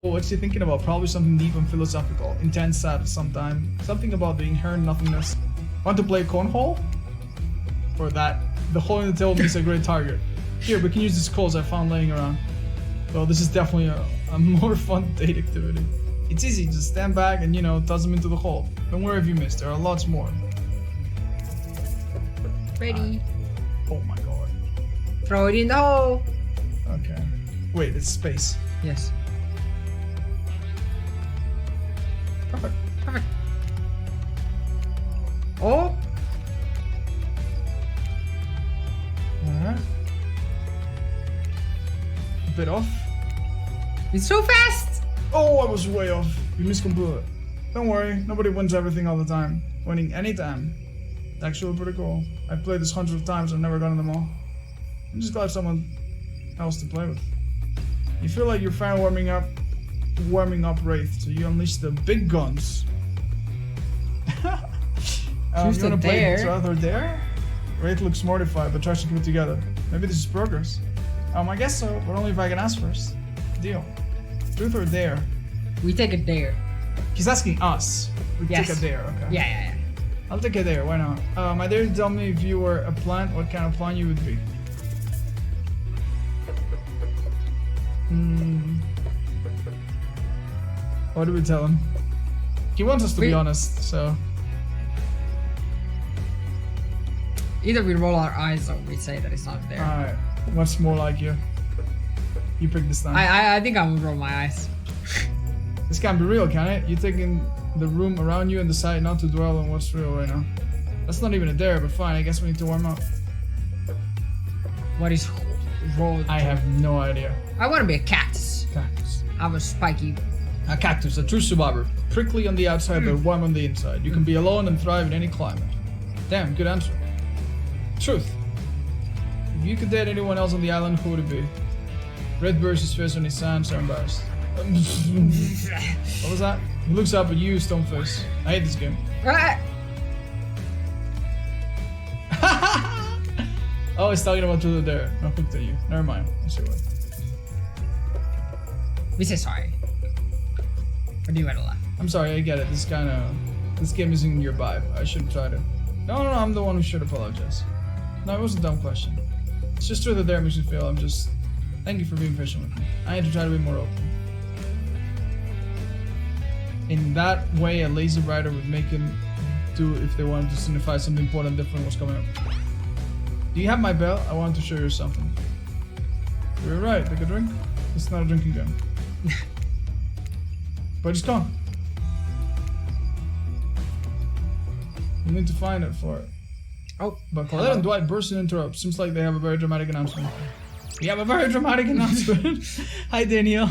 Oh, what's she thinking about? Probably something deep and philosophical. Intense, sad sometime. Something about the inherent nothingness. Want to play cornhole? For that, the hole in the table is a great target. Here, we can use these coals I found laying around. Well, this is definitely a more fun date activity. It's easy, just stand back and, you know, toss them into the hole. Don't worry if you miss, there are lots more. Ready. Oh my god. Throw it in the hole. Okay. Wait, it's space. Yes. Perfect. Perfect. Oh. Alright. A bit off. It's so fast. Oh, I was way off. You missed completely. Don't worry, nobody wins everything all the time. Winning any time. It's actually pretty cool. I've played this hundreds of times and never gotten them all. I'm just glad someone else to play with. You feel like you're finally warming up Wraith, so you unleash the big guns. You wanna play Truth or Dare? Wraith looks mortified, but tries to keep it together. Maybe this is progress. I guess so, but only if I can ask first. Deal. Truth or Dare? We take a dare. He's asking us. We Yes. take a Dare, okay. Yeah. I'll take a Dare, why not? My Dare to tell me if you were a plant, what kind of plant you would be. What do we tell him? He wants us to be honest, so... Either we roll our eyes or we say that it's not there. Alright, what's more like you? You pick this time. I think I would roll my eyes. This can't be real, can it? You're taking the room around you and decide not to dwell on what's real right now. That's not even a dare, but fine, I guess we need to warm up. What is roll? I have no idea. I want to be a cactus. Cactus. I'm a spiky. A cactus, a true survivor. Prickly on the outside, but warm on the inside. You can be alone and thrive in any climate. Damn, good answer. Truth. If you could date anyone else on the island, who would it be? Red bursts his face on his sand, so embarrassed. What was that? He looks up at you, Stoneface. I hate this game. Oh, he's talking about Truth or Dare. Not hooked at you. Never mind. I see what. We say sorry. Or do you want to laugh? I'm sorry, I get it. This game isn't your vibe. I shouldn't try to. No, I'm the one who should apologize. No, it was a dumb question. It's just Truth or Dare makes me feel thank you for being patient with me. I had to try to be more open. In that way, a lazy writer would make him do if they wanted to signify something important different was coming up. Do you have my bell? I wanted to show you something. You're right, take a drink. It's not a drinking game. But it's gone. You need to find it for it. Oh, but Claudette and Dwight burst and interrupt. Seems like they have a very dramatic announcement. We have a very dramatic announcement. Hi, Daniel.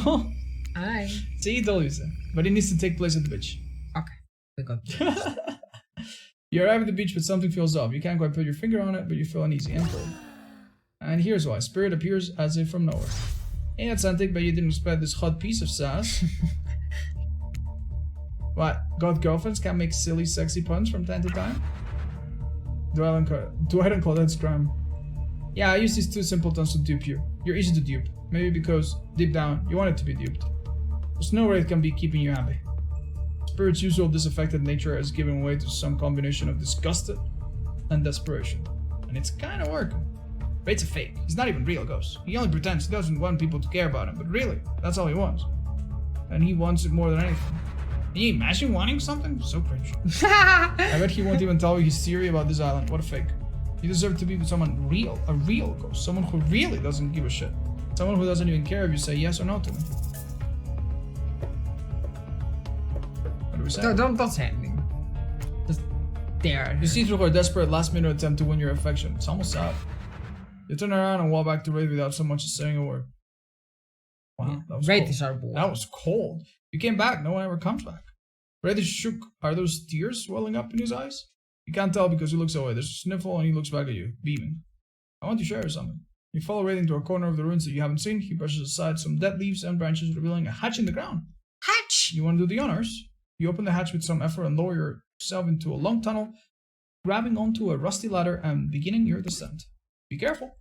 Hi. See, he told you so. But it needs to take place at the beach. Okay. We got You arrive at the beach, but something feels off. You can't quite put your finger on it, but you feel uneasy and cold. And here's why. Spirit appears as if from nowhere. Hey, that's antic, but you didn't expect this hot piece of sass. What? God girlfriends can't make silly, sexy puns from time to time? Dwight and Claudette's crime. Yeah, I use these two simpletons to dupe you. You're easy to dupe. Maybe because, deep down, you want it to be duped. There's no way it can be keeping you happy. Spirit's usual disaffected nature is giving way to some combination of disgust and desperation. And it's kinda working. But it's a fake. He's not even real ghost. He only pretends he doesn't want people to care about him, but really, that's all he wants. And he wants it more than anything. Can you imagine wanting something? So cringe. I bet he won't even tell you his theory about this island. What a fake. You deserve to be with someone real, a real ghost. Someone who really doesn't give a shit. Someone who doesn't even care if you say yes or no to them. What do we say? Don't say anything. Just dare. You see through her desperate last-minute attempt to win your affection. It's almost sad. You turn around and walk back to Wraith without so much as saying a word. Wow, that was Wraith cold. is our boy. That was cold. You came back. No one ever comes back. Wraith is shook. Are those tears welling up in his eyes? You can't tell because he looks away. There's a sniffle and he looks back at you, beaming. I want to share something. You follow Wraith into a corner of the ruins that you haven't seen. He brushes aside some dead leaves and branches, revealing a hatch in the ground. Hatch! You want to do the honors? You open the hatch with some effort and lower yourself into a long tunnel, grabbing onto a rusty ladder and beginning your descent. Be careful.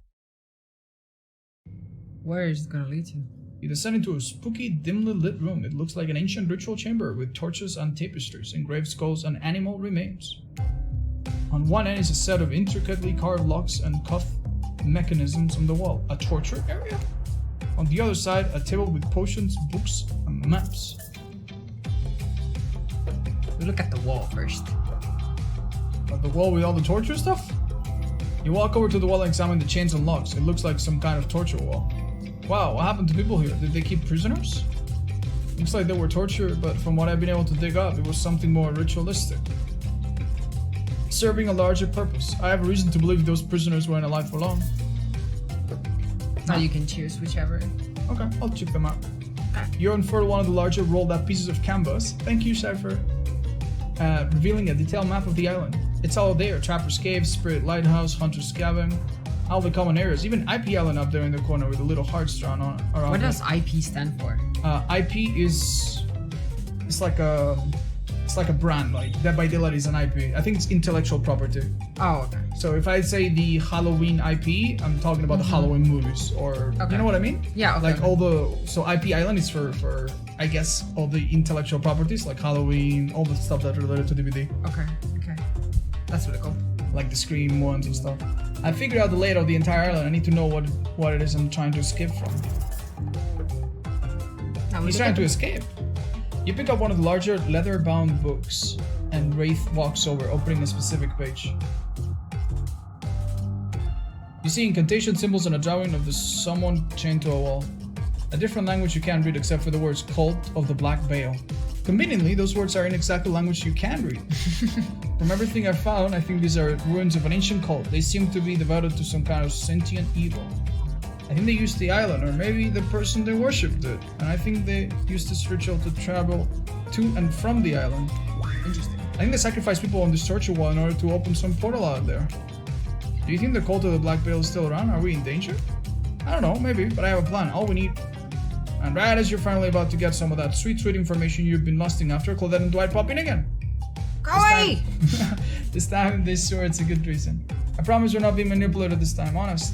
Where is it gonna lead to? You descend into a spooky, dimly lit room. It looks like an ancient ritual chamber with torches and tapestries, engraved skulls, and animal remains. On one end is a set of intricately carved locks and cuff mechanisms on the wall. A torture area? On the other side, a table with potions, books, and maps. We look at the wall first. At the wall with all the torture stuff? You walk over to the wall and examine the chains and locks. It looks like some kind of torture wall. Wow, what happened to people here? Did they keep prisoners? Looks like they were tortured, but from what I've been able to dig up, it was something more ritualistic. Serving a larger purpose. I have a reason to believe those prisoners weren't alive for long. Now you can choose whichever. Okay, I'll check them out. You unfurl one of the larger rolled up pieces of canvas. Thank you, Cypher. Revealing a detailed map of the island. It's all there. Trapper's Cave, Spirit Lighthouse, Hunter's Cabin, all the common areas. Even IP Island up there in the corner with the little hearts drawn on around. What does IP stand for? IP is... It's like a brand, like Dead by Daylight is an IP. I think it's intellectual property. Oh, okay. So if I say the Halloween IP, I'm talking about the Halloween movies, or you know what I mean? Yeah. Okay. Like all the IP Island is for I guess all the intellectual properties like Halloween, all the stuff that's related to DBD. Okay. That's really cool. Like the Scream ones and stuff. I figured out the layout of the entire island. I need to know what it is I'm trying to escape from. He's trying to escape. You pick up one of the larger leather-bound books, and Wraith walks over, opening a specific page. You see incantation symbols and a drawing of someone chained to a wall. A different language you can't read except for the words Cult of the Black Veil. Conveniently, those words are in exactly the language you can read. From everything I've found, I think these are ruins of an ancient cult. They seem to be devoted to some kind of sentient evil. I think they used the island, or maybe the person they worshipped did. And I think they used this ritual to travel to and from the island. Interesting. I think they sacrificed people on this torture wall in order to open some portal out there. Do you think the cult of the Black Veil is still around? Are we in danger? I don't know, maybe, but I have a plan. All we need... And right as you're finally about to get some of that sweet information you've been lusting after, Claudette and Dwight pop in again. Go away! This time, this sure it's a good reason. I promise you're not being manipulated this time, honest.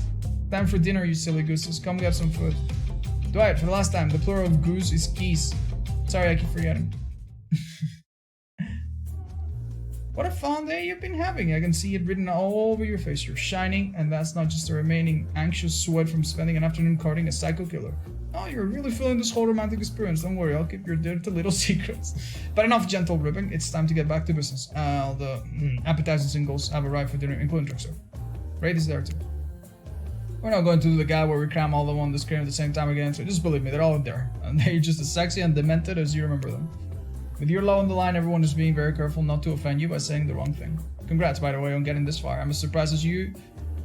Time for dinner, you silly gooses. Come get some food. Dwight, for the last time, the plural of goose is geese. Sorry, I keep forgetting. What a fun day you've been having. I can see it written all over your face. You're shining, and that's not just the remaining anxious sweat from spending an afternoon courting a psycho killer. Oh, you're really feeling this whole romantic experience. Don't worry, I'll keep your dirty little secrets. But enough gentle ribbing. It's time to get back to business. The appetizing singles have arrived for dinner, including Trickster. Raid is there too. We're not going to do the guy where we cram all of them on the screen at the same time again, so just believe me, they're all there. And they're just as sexy and demented as you remember them. With your law on the line, everyone is being very careful not to offend you by saying the wrong thing. Congrats, by the way, on getting this far. I'm as surprised as you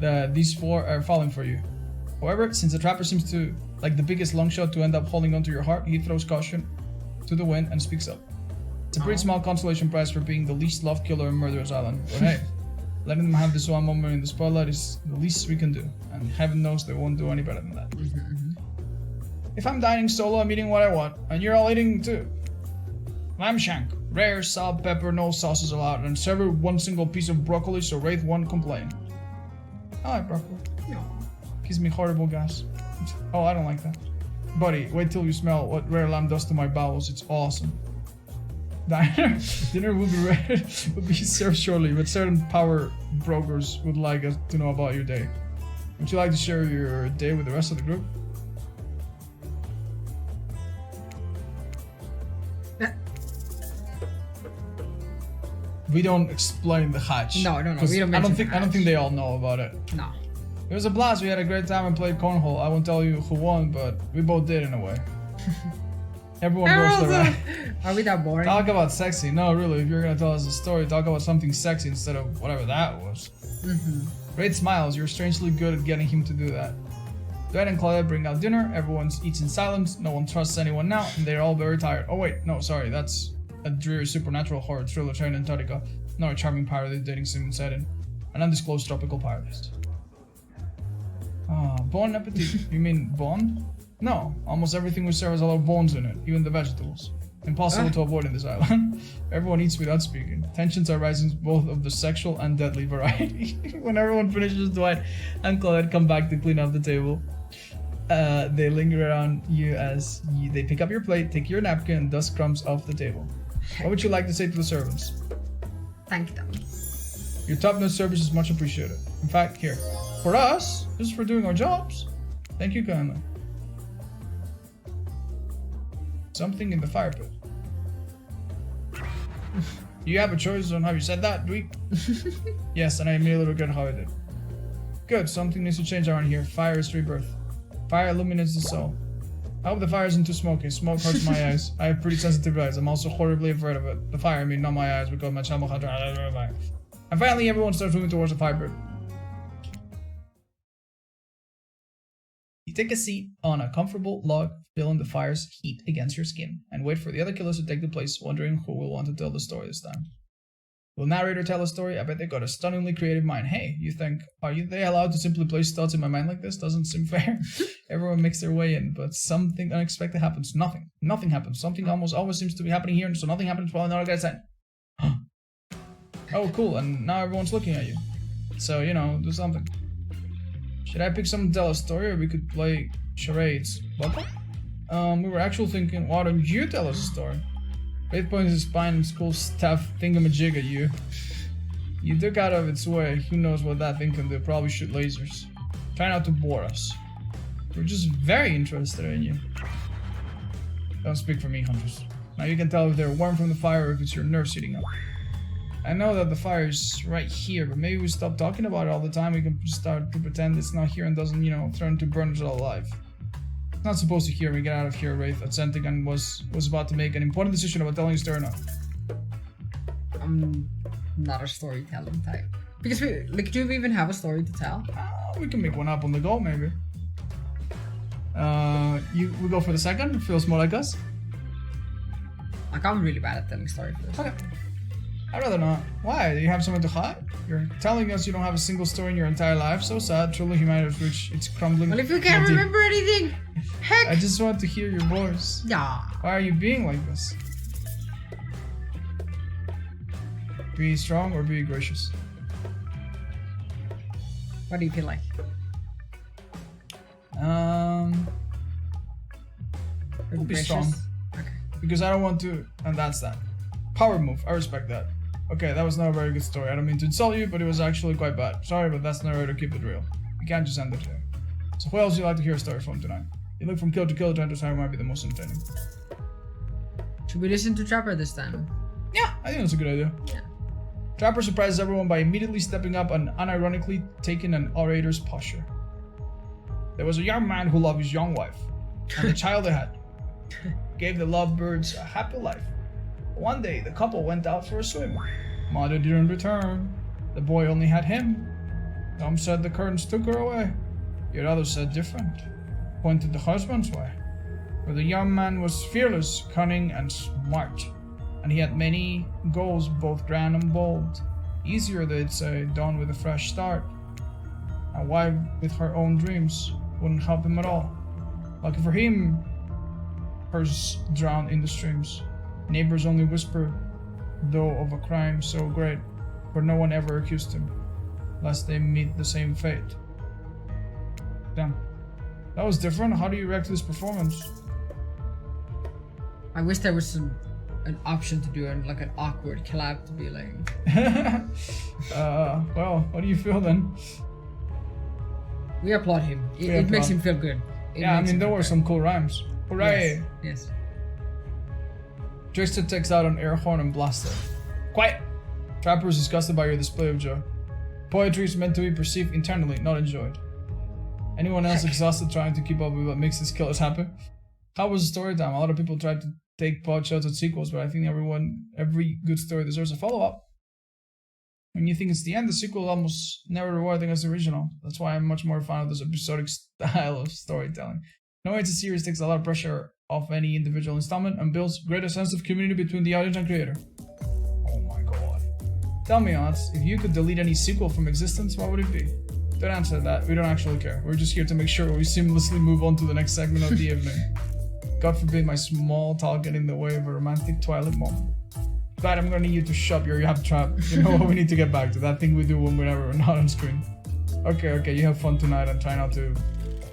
that these four are falling for you. However, since the trapper seems to like the biggest long shot to end up holding onto your heart, he throws caution to the wind and speaks up. It's a pretty small consolation prize for being the least loved killer in Murderer's Island, but hey, letting them have this one moment in the spotlight is the least we can do, and heaven knows they won't do any better than that. If I'm dining solo, I'm eating what I want, and you're all eating too. Lamb shank, rare, salt, pepper, no sauces allowed, and serve her one single piece of broccoli so Wraith won't complain. I like broccoli. Gives me horrible gas. Oh, I don't like that. Buddy, wait till you smell what rare lamb does to my bowels. It's awesome. Dinner will be ready, will be served shortly, but certain power brokers would like us to know about your day. Would you like to share your day with the rest of the group? We don't explain the hatch. No. We don't. I don't think they all know about it. No. It was a blast. We had a great time and played cornhole. I won't tell you who won, but we both did in a way. Everyone goes the right. Are we that boring? Talk about sexy. No, really. If you're gonna tell us a story, talk about something sexy instead of whatever that was. Great smiles. You're strangely good at getting him to do that. Dwight and Claudia bring out dinner. Everyone eats in silence. No one trusts anyone now, and they're all very tired. Oh wait, no, sorry. That's a dreary supernatural horror thriller trained in Antarctica. Not a charming pirate dating sim setting. An undisclosed tropical paradise. Bon appetit. You mean bone? No, almost everything we serve has a lot of bones in it, even the vegetables. Impossible to avoid in this island. Everyone eats without speaking. Tensions are rising both of the sexual and deadly variety. When everyone finishes, Dwight and Claude come back to clean up the table. They linger around you as they pick up your plate, take your napkin, and dust crumbs off the table. What would you like to say to the servants? Thank them. Your top-notch service is much appreciated. In fact, here. For us, this is for doing our jobs. Thank you kindly. Something in the fire pit. You have a choice on how you said that, Dweek? Yes, and I immediately regret how I did. Good, something needs to change around here. Fire is rebirth. Fire illuminates the soul. I hope the fire isn't too smoky. Smoke hurts my eyes. I have pretty sensitive eyes. I'm also horribly afraid of it. The fire, I mean, not my eyes, because my channel had. And finally, everyone starts moving towards the fire pit. You take a seat on a comfortable log, feeling the fire's heat against your skin, and wait for the other killers to take the place, wondering who will want to tell the story this time. Will narrator tell a story? I bet they got a stunningly creative mind. Hey, you think, are they allowed to simply place thoughts in my mind like this? Doesn't seem fair. Everyone makes their way in, but something unexpected happens. Nothing. Nothing happens. Something almost always seems to be happening here, and so nothing happens while another guy's saying, oh, cool, and now everyone's looking at you. So, do something. Should I pick someone to tell a story, or we could play charades? What? We were actually thinking, why don't you tell us a story? Faith points his spine and school staff thingamajig at you. You duck out of its way. Who knows what that thing can do? Probably shoot lasers. Try not to bore us. We're just very interested in you. Don't speak for me, hunters. Now you can tell if they're warm from the fire or if it's your nerves heating up. I know that the fire is right here, but maybe we stop talking about it all the time. We can start to pretend it's not here and doesn't, threaten to burn us all alive. It's not supposed to hear me. Get out of here, Wraith. Atsenting and was about to make an important decision about telling a story or not. I'm not a storytelling type. Because do we even have a story to tell? We can make one up on the go, maybe. We go for the second? It feels more like us. Like, I'm really bad at telling stories. Okay. I'd rather not. Why? Do you have something to hide? You're telling us you don't have a single story in your entire life. So sad. Truly, humanity has reached its crumbling. Well, if you can't remember anything, heck! I just want to hear your voice. Yeah. Why are you being like this? Be strong or be gracious. What do you feel like? Be strong. Okay. Because I don't want to, and that's that. Power move. I respect that. Okay, that was not a very good story. I don't mean to insult you, but it was actually quite bad. Sorry, but that's not right to keep it real. You can't just end it here. So who else would you like to hear a story from tonight? You look from kill to kill, trying to decide who might be the most entertaining. Should we listen to Trapper this time? Yeah, I think that's a good idea. Yeah. Trapper surprises everyone by immediately stepping up and unironically taking an orator's posture. There was a young man who loved his young wife, and the child they had. Gave the lovebirds a happy life. One day, the couple went out for a swim. Mother didn't return. The boy only had him. Some said the curtains took her away. Yet others said different. Pointed the husband's way. For the young man was fearless, cunning, and smart. And he had many goals, both grand and bold. Easier, they'd say, done with a fresh start. A wife with her own dreams wouldn't help him at all. Lucky for him, hers drowned in the streams. Neighbors only whisper, though, of a crime so great, for no one ever accused him, lest they meet the same fate. Damn. That was different. How do you react to this performance? I wish there was an option to do an awkward collab to be like... well, what do you feel then? We applaud him. It makes him feel good. Yeah, I mean, there were some cool rhymes. Hooray! Yes. Trickster takes out an air horn and blasts it. Quiet! Trapper is disgusted by your display of joy. Poetry is meant to be perceived internally, not enjoyed. Anyone else exhausted trying to keep up with what makes these killers happy? How was the story time? A lot of people tried to take pot shots at sequels, but I think every good story deserves a follow-up. When you think it's the end, the sequel is almost never rewarding as the original. That's why I'm much more a fan of this episodic style of storytelling. Knowing it's a series takes a lot of pressure off any individual installment and builds greater sense of community between the audience and creator. Oh my god. Tell me, Otz, if you could delete any sequel from existence, what would it be? Don't answer that. We don't actually care. We're just here to make sure we seamlessly move on to the next segment of the evening. God forbid my small talk get in the way of a romantic twilight moment. Glad I'm gonna need you to shut your yap trap. You know what we need to get back to? That thing we do whenever we're not on screen. Okay, you have fun tonight and try not to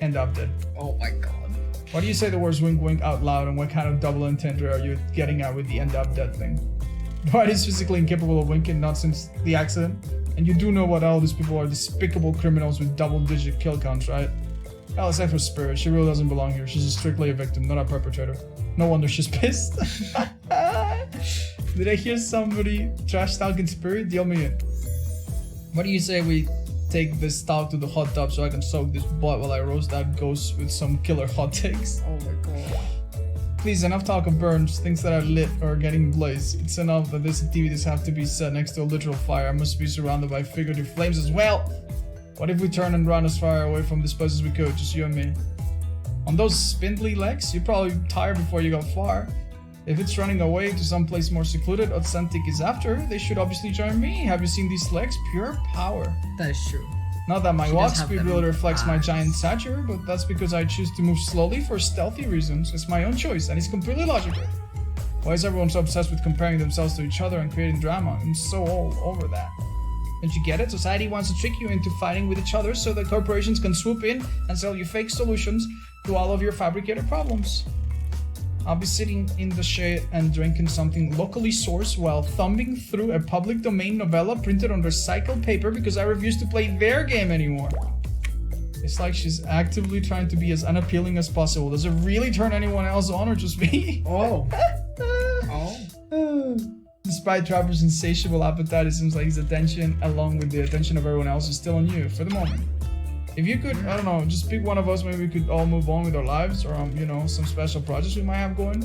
end up dead. Oh my god. Why do you say the words wink wink out loud, and what kind of double entendre are you getting at with the end up dead thing? Dwight is physically incapable of winking, not since the accident. And you do know what all these people are, despicable criminals with double-digit kill counts, right? Well, except for Spirit, she really doesn't belong here. She's strictly a victim, not a perpetrator. No wonder she's pissed. Did I hear somebody trash talking Spirit? Deal me in. What do you say we take this talk to the hot tub so I can soak this butt while I roast that ghost with some killer hot takes? Oh my god. Please, enough talk of burns, things that are lit or are getting blazed. It's enough that these activities have to be set next to a literal fire. I must be surrounded by figurative flames as well. What if we turn and run as far away from this place as we could, just you and me? On those spindly legs, you're probably tired before you got far. If it's running away to someplace more secluded, Otzdarva is after, they should obviously join me. Have you seen these legs? Pure power. That is true. Not that my walk speed really reflects my giant stature, but that's because I choose to move slowly for stealthy reasons. It's my own choice, and it's completely logical. Why is everyone so obsessed with comparing themselves to each other and creating drama? I'm so all over that. Don't you get it? Society wants to trick you into fighting with each other so that corporations can swoop in and sell you fake solutions to all of your fabricated problems. I'll be sitting in the shade and drinking something locally sourced while thumbing through a public domain novella printed on recycled paper because I refuse to play their game anymore. It's like she's actively trying to be as unappealing as possible. Does it really turn anyone else on or just me? Oh. Oh. Despite Trapper's insatiable appetite, it seems like his attention, along with the attention of everyone else, is still on you for the moment. If you could, I don't know, just pick one of us, maybe we could all move on with our lives, or you know, some special projects we might have going.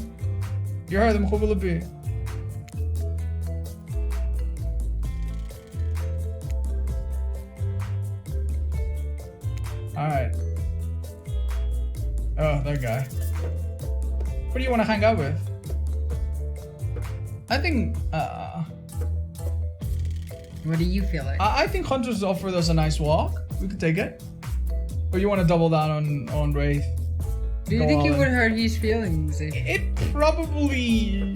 You heard them, who will it be? Alright. Oh, that guy. What do you want to hang out with? I think, What do you feel like? I think Hunter's offered us a nice walk. We could take it. Or you want to double down on Wraith? Do you think it would hurt his feelings? It probably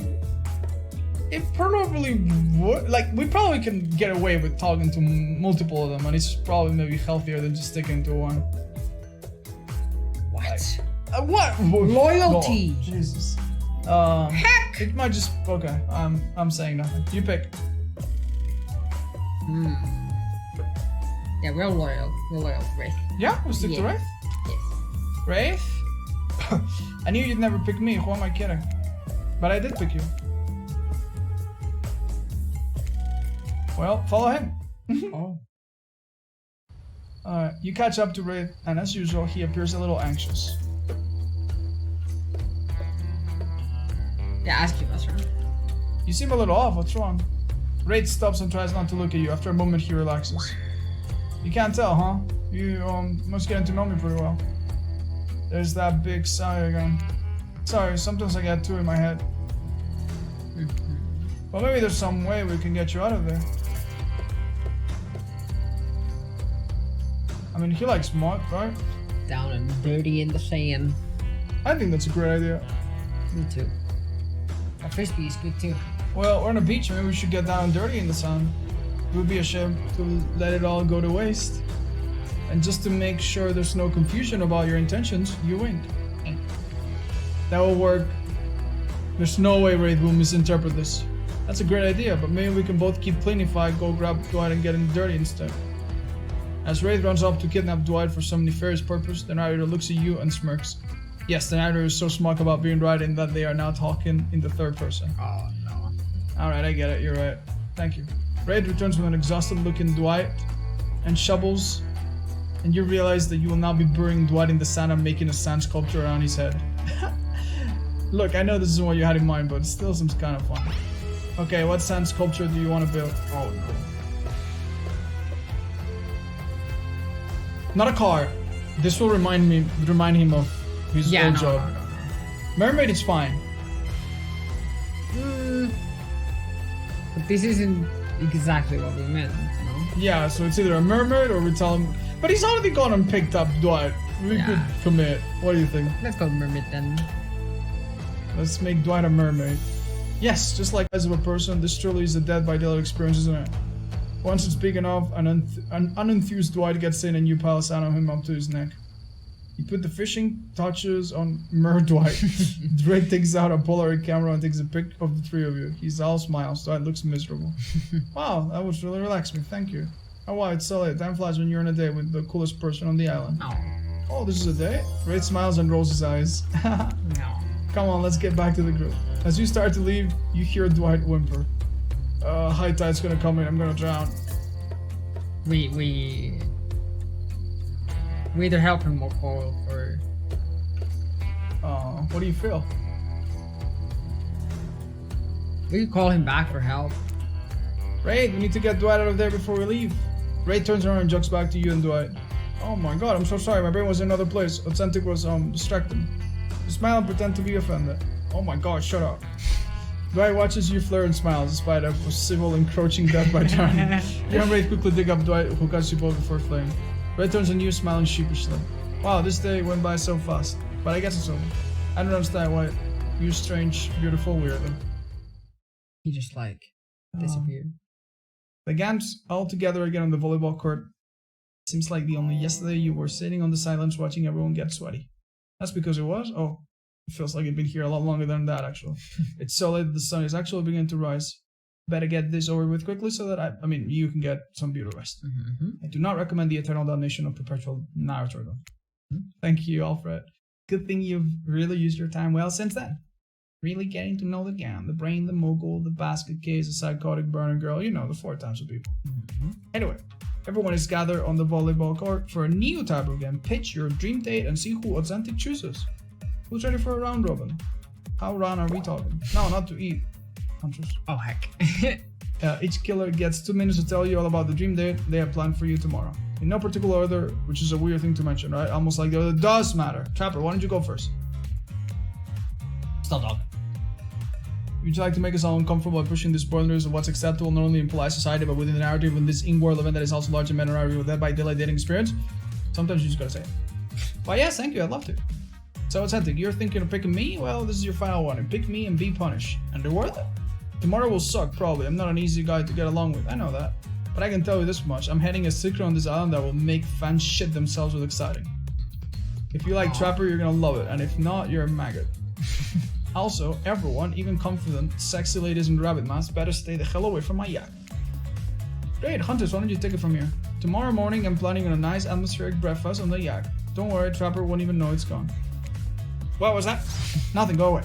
would. Like, we probably can get away with talking to multiple of them, and it's probably maybe healthier than just sticking to one. What? What? Loyalty. Oh, Jesus. Heck! It might just. Okay. I'm saying nothing. You pick. Yeah, we're loyal. We're loyal to Wraith. Yeah, we'll stick to Wraith. Yes. Wraith? I knew you'd never pick me. Who am I kidding? But I did pick you. Well, follow him. Oh. Alright, you catch up to Wraith, and as usual, he appears a little anxious. Yeah, ask you, Master. You seem a little off. What's wrong? Wraith stops and tries not to look at you. After a moment, he relaxes. You can't tell, huh? You must get to know me pretty well. There's that big sigh again. Sorry, sometimes I get two in my head. Well, maybe there's some way we can get you out of there. I mean, he likes mud, right? Down and dirty in the sand. I think that's a great idea. Me too. A frisbee is good too. Well, we're on a beach. Maybe we should get down and dirty in the sun. It would be a shame to let it all go to waste. And just to make sure there's no confusion about your intentions, you wink. That will work. There's no way Wraith will misinterpret this. That's a great idea, but maybe we can both keep clean if I go grab Dwight and get him dirty instead. As Wraith runs off to kidnap Dwight for some nefarious purpose, the narrator looks at you and smirks. Yes, the narrator is so smug about being right in that they are now talking in the third person. Oh no. Alright, I get it, you're right. Thank you. Wraith returns with an exhausted looking Dwight and shovels, and you realize that you will now be burying Dwight in the sand and making a sand sculpture around his head. Look, I know this isn't what you had in mind, but it still seems kind of fun. Okay, what sand sculpture do you want to build? Oh no. Not a car. This will remind him of his old job. No. Mermaid is fine. But this isn't exactly what we meant, no? Yeah, so it's either a mermaid or we tell him. But he's already gone and picked up Dwight. We could commit. What do you think? Let's go mermaid then. Let's make Dwight a mermaid. Yes, just like as of a person, this truly is a Dead by Daylight experience, isn't it? Once it's big enough, an unenthused Dwight gets in and you pile sand on him up to his neck. You put the fishing touches on Dwight. Dwight takes out a Polaroid camera and takes a pic of the three of you. He's all smiles. Dwight looks miserable. Wow, that was really relaxed me. Thank you. Oh wow, it's so late. Time flies when you're on a date with the coolest person on the island. Oh, this is a date? Dwight smiles and rolls his eyes. No. Come on, let's get back to the group. As you start to leave, you hear Dwight whimper. High tide's gonna come in. I'm gonna drown. We either help him or call or. What do you feel? We could call him back for help. Ray, we need to get Dwight out of there before we leave. Ray turns around and jogs back to you and Dwight. Oh my god, I'm so sorry. My brain was in another place. Authentic was distracted. You smile and pretend to be offended. Oh my god, shut up. Dwight watches you flirt and smiles despite a possible encroaching death by turn. You and Ray quickly dig up Dwight, who cuts you both before flame. Ray turns on you, smiling sheepishly. Wow, this day went by so fast. But I guess it's over. I don't understand why you strange, beautiful weirdo. He just like disappeared. The games all together again on the volleyball court. Seems like only yesterday you were sitting on the sidelines watching everyone get sweaty. That's because it was? Oh, it feels like it's been here a lot longer than that actually. It's so late that the sun is actually beginning to rise. Better get this over with quickly so that you can get some beautiful rest. I do not recommend the eternal damnation of perpetual narrator though. Thank you, Alfred. Good thing you've really used your time well since then. Really getting to know the gang, the brain, the mogul, the basket case, the psychotic burner girl, you know, the 4 types of people. Anyway, everyone is gathered on the volleyball court for a new type of game. Pitch your dream date and see who Authentic chooses. Who's ready for a round robin? How round are we talking? No, not to eat. Hunters. Oh heck. Each killer gets 2 minutes to tell you all about the dream date they have planned for you tomorrow. In no particular order, which is a weird thing to mention, right? Almost like the other does matter. Trapper, why don't you go first? Still dog. Would you like to make us all uncomfortable by pushing these boundaries of what's acceptable not only in polite society but within the narrative in this in-world event that is also large and narrative with Dead by Daylight dating experience? Sometimes you just gotta say it. Well, yes, thank you, I'd love to. So, Authentic, you're thinking of picking me? Well, this is your final warning. Pick me and be punished. And they're worth it. Tomorrow will suck, probably. I'm not an easy guy to get along with, I know that. But I can tell you this much, I'm heading a secret on this island that will make fans shit themselves with exciting. If you like Trapper, you're gonna love it, and if not, you're a maggot. Also, everyone, even confident, sexy ladies in rabbit masks, better stay the hell away from my yak. Great, Hunters, why don't you take it from here? Tomorrow morning, I'm planning on a nice atmospheric breakfast on the yak. Don't worry, Trapper won't even know it's gone. What was that? Nothing, go away.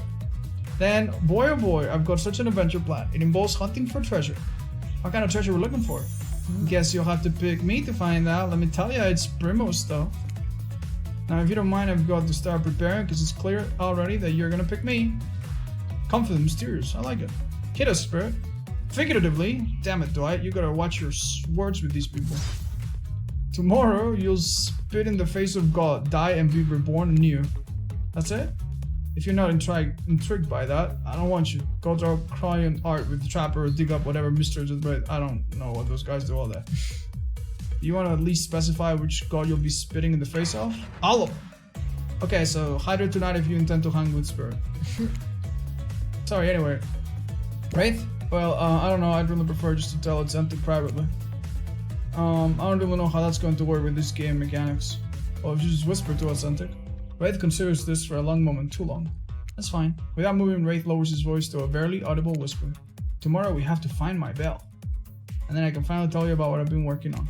Then, boy oh boy, I've got such an adventure plan. It involves hunting for treasure. What kind of treasure we're looking for? Guess you'll have to pick me to find out. Let me tell you, it's primo stuff. Now, if you don't mind, I've got to start preparing because it's clear already that you're gonna pick me. Confident, mysterious, I like it. Hit us, Spirit. Figuratively, damn it, Dwight, you gotta watch your words with these people. Tomorrow, you'll spit in the face of God, die and be reborn anew. That's it? If you're not intrigued by that, I don't want you. Go draw crying art with the Trapper or dig up whatever mysteries with Dwight. I don't know what those guys do all that. You want to at least specify which god you'll be spitting in the face of? All of them. Okay, so hide her tonight if you intend to hang with Spirit. Sorry, anyway. Wraith? Well, I don't know. I'd really prefer just to tell Authentic privately. I don't really know how that's going to work with this game mechanics. Well, if you just whisper to Authentic. Wraith considers this for a long moment, too long. That's fine. Without moving, Wraith lowers his voice to a barely audible whisper. Tomorrow we have to find my bell. And then I can finally tell you about what I've been working on.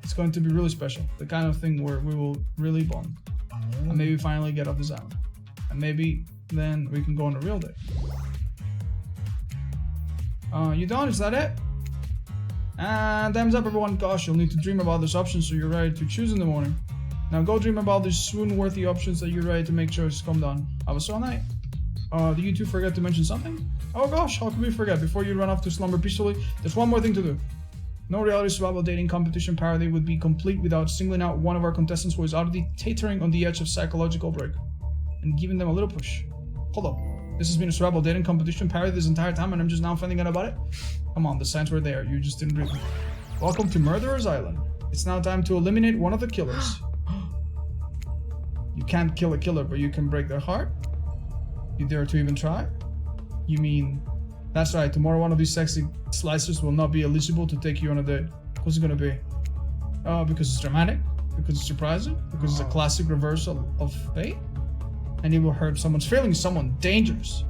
It's going to be really special. The kind of thing where we will really bond. And maybe finally get off this island. And maybe then we can go on a real date. You done? Is that it? And time's up, everyone. Gosh, you'll need to dream about those options so you're ready to choose in the morning. Now go dream about these swoon-worthy options that you're ready to make choices come down. Have a swell night. Did you two forget to mention something? Oh gosh, how could we forget? Before you run off to slumber peacefully, there's one more thing to do. No reality survival dating competition parody would be complete without singling out one of our contestants who is already teetering on the edge of psychological break. And giving them a little push. Hold up. This has been a survival dating competition parody this entire time and I'm just now finding out about it? Come on, the signs were there. You just didn't read them. Welcome to Murderer's Island. It's now time to eliminate one of the killers. You can't kill a killer, but you can break their heart? You dare to even try? You mean... That's right, tomorrow one of these sexy slicers will not be eligible to take you on a date. Who's it gonna be? Oh, because it's dramatic? Because it's surprising? Because it's a classic reversal of fate? And it will hurt someone's feelings, someone dangerous.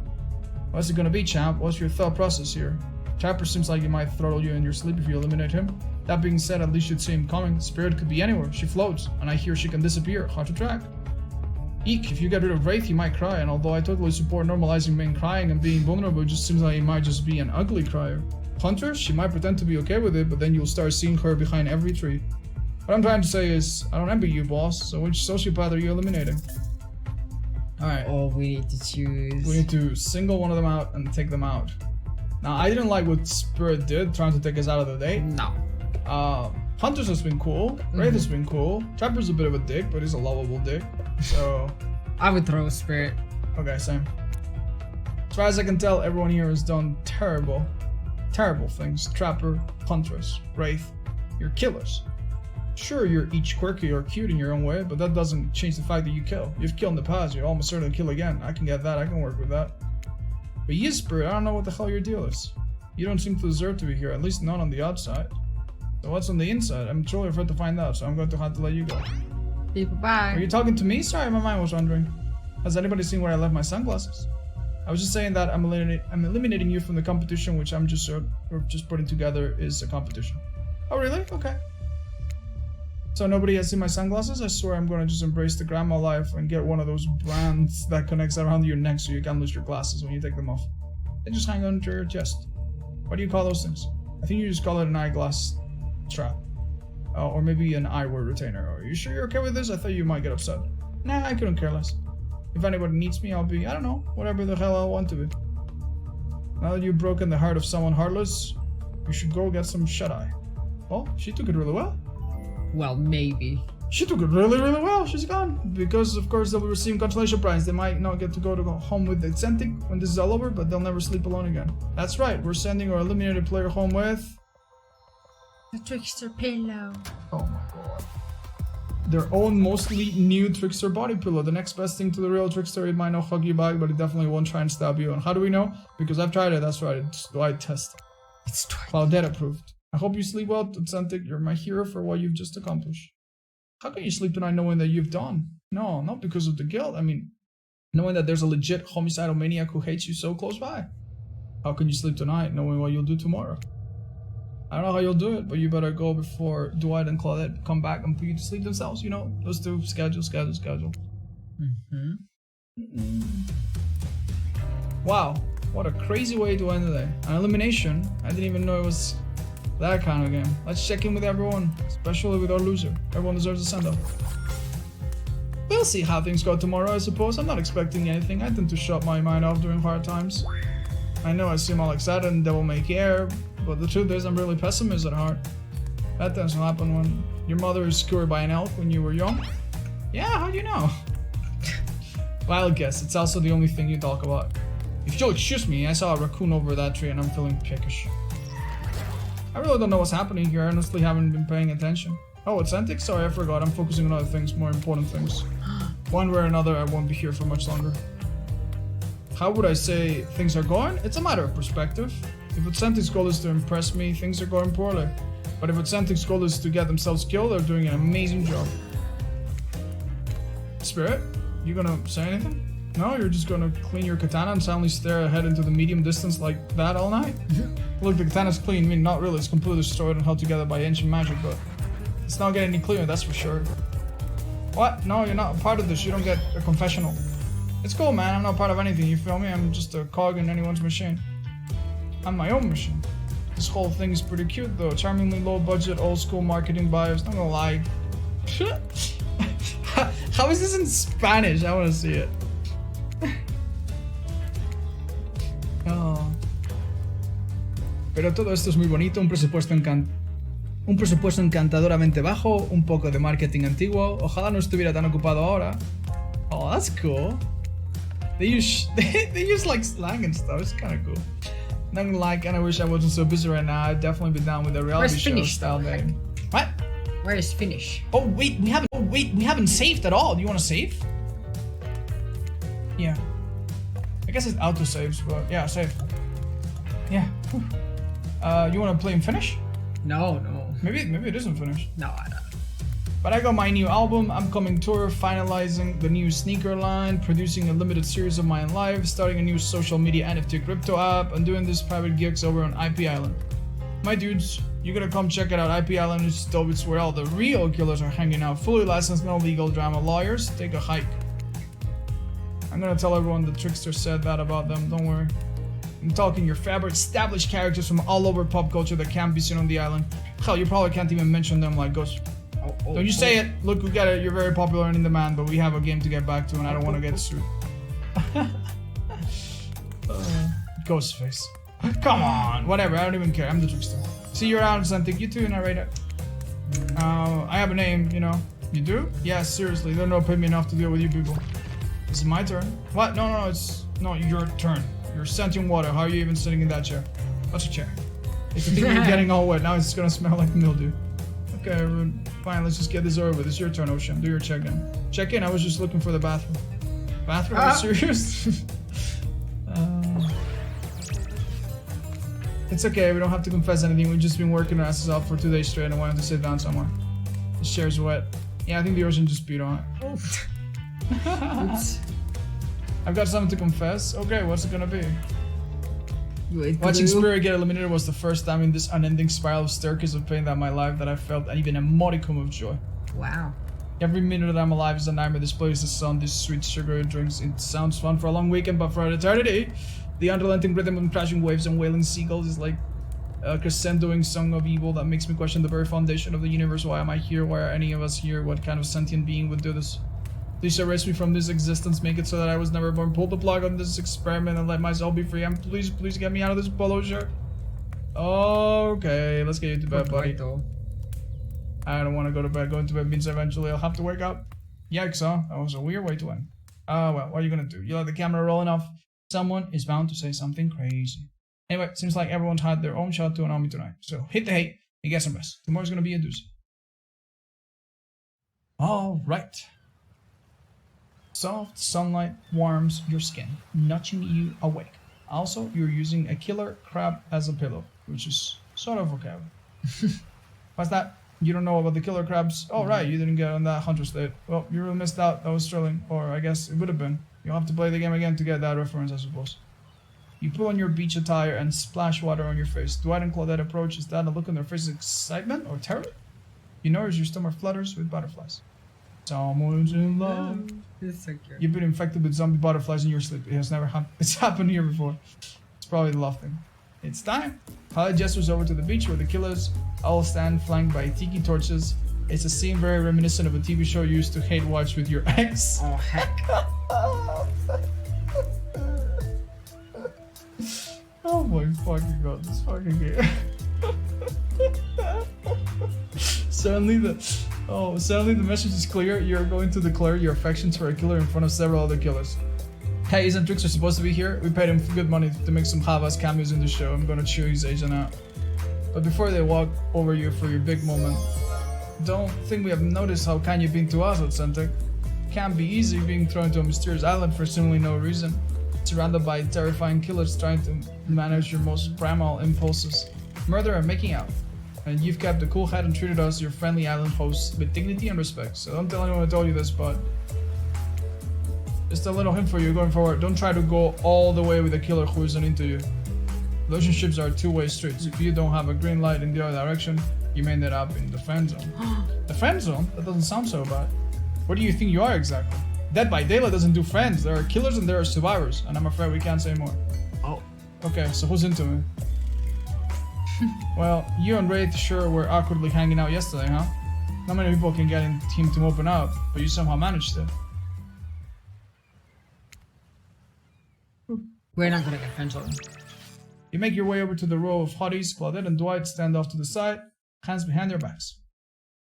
What's it gonna be, champ? What's your thought process here? Trapper seems like he might throttle you in your sleep if you eliminate him. That being said, at least you'd see him coming. Spirit could be anywhere. She floats, and I hear she can disappear. Hard to track. Eek, if you get rid of Wraith, you might cry, and although I totally support normalizing men crying and being vulnerable, it just seems like he might just be an ugly crier. Hunter, she might pretend to be okay with it, but then you'll start seeing her behind every tree. What I'm trying to say is, I don't envy you, boss, so which sociopath are you eliminating? Alright. Oh, we need to choose. We need to single one of them out and take them out. Now, I didn't like what Spirit did, trying to take us out of the date. No. Hunters has been cool. Wraith has been cool. Trapper's a bit of a dick, but he's a lovable dick. So... I would throw Spirit. Okay, same. As far as I can tell, everyone here has done terrible things. Trapper, Huntress, Wraith. You're killers. Sure, you're each quirky or cute in your own way, but that doesn't change the fact that you kill. You've killed in the past, you'll almost certainly kill again. I can get that, I can work with that. But you, Spirit, I don't know what the hell your deal is. You don't seem to deserve to be here, at least not on the outside. So what's on the inside? I'm truly afraid to find out, so I'm going to have to let you go. Bye. Are you talking to me? Sorry, my mind was wandering. Has anybody seen where I left my sunglasses? I was just saying that I'm eliminating you from the competition, which I'm just putting together is a competition. Oh, really? Okay. So nobody has seen my sunglasses? I swear I'm gonna just embrace the grandma life and get one of those bands that connects around your neck so you can't lose your glasses when you take them off. They just hang onto your chest. What do you call those things? I think you just call it an eyeglass strap. Or maybe an eyewear retainer. Are you sure you're okay with this? I thought you might get upset. Nah, I couldn't care less. If anybody needs me, I'll be, I don't know, whatever the hell I want to be. Now that you've broken the heart of someone heartless, you should go get some shut-eye. Well, she took it really well. Well, maybe. She took it really, really well. She's gone. Because, of course, they'll be receiving consolation prize. They might not get to go home with the Eccentric when this is all over, but they'll never sleep alone again. That's right. We're sending our eliminated player home with... The Trickster pillow. Oh my god. Their own mostly new Trickster body pillow. The next best thing to the real Trickster. It might not hug you back, but it definitely won't try and stab you. And how do we know? Because I've tried it. That's right. It's the eye test. It's Claudette approved. I hope you sleep well, Eccentric. You're my hero for what you've just accomplished. How can you sleep tonight knowing that you've done? No, not because of the guilt. I mean, knowing that there's a legit homicidal maniac who hates you so close by. How can you sleep tonight knowing what you'll do tomorrow? I don't know how you'll do it, but you better go before Dwight and Claudette come back and put you to sleep themselves, you know? Those two, schedule. Wow, what a crazy way to end the day. An elimination? I didn't even know it was that kind of game. Let's check in with everyone, especially with our loser. Everyone deserves a send-off. We'll see how things go tomorrow, I suppose. I'm not expecting anything. I tend to shut my mind off during hard times. I know I seem all excited and devil-may-care air, but the truth is I'm really pessimist at heart. That tends to happen when your mother is skewered by an elk when you were young. Yeah, how do you know? Wild guess, it's also the only thing you talk about. If you'll excuse me, I saw a raccoon over that tree and I'm feeling pickish. I really don't know what's happening here. I honestly haven't been paying attention. Oh, it's Eccentric? Sorry, I forgot. I'm focusing on other things, more important things. One way or another, I won't be here for much longer. How would I say things are going? It's a matter of perspective. If Eccentric's goal is to impress me, things are going poorly. But if Eccentric's goal is to get themselves killed, they're doing an amazing job. Spirit, you gonna say anything? No, you're just gonna clean your katana and silently stare ahead into the medium distance like that all night? Look, the katana's clean. I mean, not really. It's completely destroyed and held together by ancient magic, but it's not getting any cleaner, that's for sure. What? No, you're not a part of this. You don't get a confessional. It's cool, man. I'm not part of anything, you feel me? I'm just a cog in anyone's machine. I'm my own machine. This whole thing is pretty cute, though. Charmingly low budget, old school marketing bios. Not gonna lie. How is this in Spanish? I wanna see it. Oh. Pero todo esto es muy bonito, un presupuesto encantadoramente bajo, un poco de marketing antiguo. Ojalá no estuviera tan ocupado ahora. Oh, that's cool. They use like slang and stuff. It's kind of cool. Nothing like, and I wish I wasn't so busy right now. I'd definitely be down with a reality show style thing. What? Where is finish? Oh wait, we haven't saved at all. Do you want to save? Yeah. I guess it's auto saves, but yeah, save. Yeah. You want to play and finish? No. Maybe it isn't finished. No, I don't. But I got my new album, upcoming tour, finalizing the new sneaker line, producing a limited series of my own life, starting a new social media NFT crypto app, and doing this private gigs over on IP Island. My dudes, you gotta come check it out. IP Island is dope. It's where all the real killers are hanging out. Fully licensed, no legal drama. Lawyers, take a hike. I'm gonna tell everyone the Trickster said that about them, don't worry. I'm talking your favorite established characters from all over pop culture that can't be seen on the island. Hell, you probably can't even mention them like Ghost. Don't you say it. Look, we got it. You're very popular and in demand, but we have a game to get back to and I don't want to get sued. Ghostface. Come on. Whatever, I don't even care. I'm the Trickster. See you around, something. You too, narrator. I have a name, you know. You do? Yeah, seriously. They don't pay me enough to deal with you people. Is it my turn? What? No, it's not your turn. You're sentient water. How are you even sitting in that chair? What's a chair? If you think you're getting all wet, now it's gonna smell like mildew. Okay, fine, let's just get this over with. It's your turn, Ocean. Do your check-in. Check-in? I was just looking for the bathroom. Bathroom? Are you serious? It's okay, we don't have to confess anything. We've just been working our asses off for 2 days straight and I wanted to sit down somewhere. This chair's wet. Yeah, I think the Ocean just beat on it. Oops. I've got something to confess. Okay, what's it gonna be? Watching Spirit get eliminated was the first time in this unending spiral of staircase of pain that in my life that I felt even a modicum of joy. Wow. Every minute that I'm alive is a nightmare. This place, the sun, these sweet sugary drinks. It sounds fun for a long weekend, but for an eternity, the unrelenting rhythm of crashing waves and wailing seagulls is like a crescendoing song of evil that makes me question the very foundation of the universe. Why am I here? Why are any of us here? What kind of sentient being would do this? Please erase me from this existence, make it so that I was never born. Pull the plug on this experiment and let my soul be free. And please get me out of this polo shirt. Okay, let's get you to bed, buddy. I don't want to go to bed. Going to bed means eventually I'll have to wake up. Yikes, huh? That was a weird way to end. Well, what are you gonna do? You let the camera roll enough, someone is bound to say something crazy. Anyway, seems like everyone's had their own shot to an army tonight. So hit the hate and get some rest. Tomorrow's gonna be a doozy. Alright. Soft sunlight warms your skin, nudging you awake. Also, you're using a killer crab as a pillow, which is sort of okay. What's that? You don't know about the killer crabs? Oh, right, you didn't get on that hunter state. Well, you really missed out. That was thrilling. Or I guess it would have been. You'll have to play the game again to get that reference, I suppose. You put on your beach attire and splash water on your face. Dwight and Claudette approach. Is that a look on their faces, excitement or terror? You notice your stomach flutters with butterflies. Someone's in love. It's so cute. You've been infected with zombie butterflies in your sleep. It has never happened. It's happened here before. It's probably the love thing. It's time. Holly gestures over to the beach where the killers all stand flanked by tiki torches. It's a scene very reminiscent of a TV show you used to hate watch with your ex. Oh, heck. Oh my fucking god, this fucking game. Suddenly the message is clear. You're going to declare your affections for a killer in front of several other killers. Hey, isn't Trickster supposed to be here? We paid him good money to make some Havas cameos in the show. I'm gonna chew his agent out. But before they walk over you for your big moment, don't think we have noticed how kind you've been to us, Otzdarva. Can't be easy being thrown to a mysterious island for seemingly no reason. Surrounded by terrifying killers trying to manage your most primal impulses. Murder and making out. And you've kept a cool head and treated us, your friendly island hosts, with dignity and respect. So don't tell anyone I told you this, but just a little hint for you going forward. Don't try to go all the way with a killer who isn't into you. Relationships are two-way streets. If you don't have a green light in the other direction, you may end up in the friend zone. The friend zone? That doesn't sound so bad. What do you think you are exactly? Dead by Daylight doesn't do friends. There are killers and there are survivors, and I'm afraid we can't say more. Oh. Okay, so who's into me? Well, you and Wraith sure were awkwardly hanging out yesterday, huh? Not many people can get him to open up, but you somehow managed it. We're not gonna get friends on. You make your way over to the row of hotties. Claudette and Dwight stand off to the side, hands behind their backs.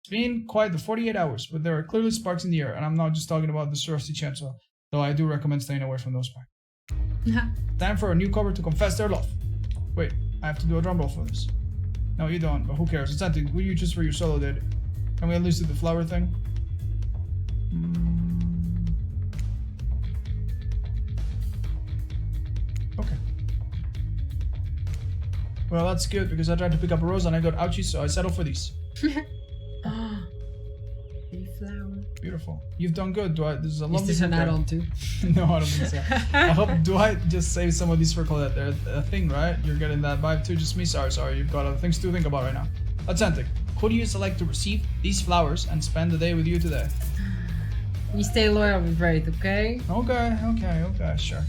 It's been quite the 48 hours, but there are clearly sparks in the air, and I'm not just talking about the thirsty chancellor, though I do recommend staying away from those sparks. Time for a newcomer to confess their love. Wait, I have to do a drum roll for this. No, you don't, but who cares? It's empty. Will you choose for your solo date? Can we at least do the flower thing? Okay. Well, that's good because I tried to pick up a rose and I got ouchies, so I settled for these. Wonderful. You've done good, Dwight. This is a lovely. Is this an book there. add-on too? No, I don't think so. I hope Dwight just saved some of these for Colette. They're a thing, right? You're getting that vibe too. Just me. Sorry. You've got other things to think about right now. Authentic. Who do you select to receive these flowers and spend the day with you today? You stay loyal with Wraith, okay? Okay, sure.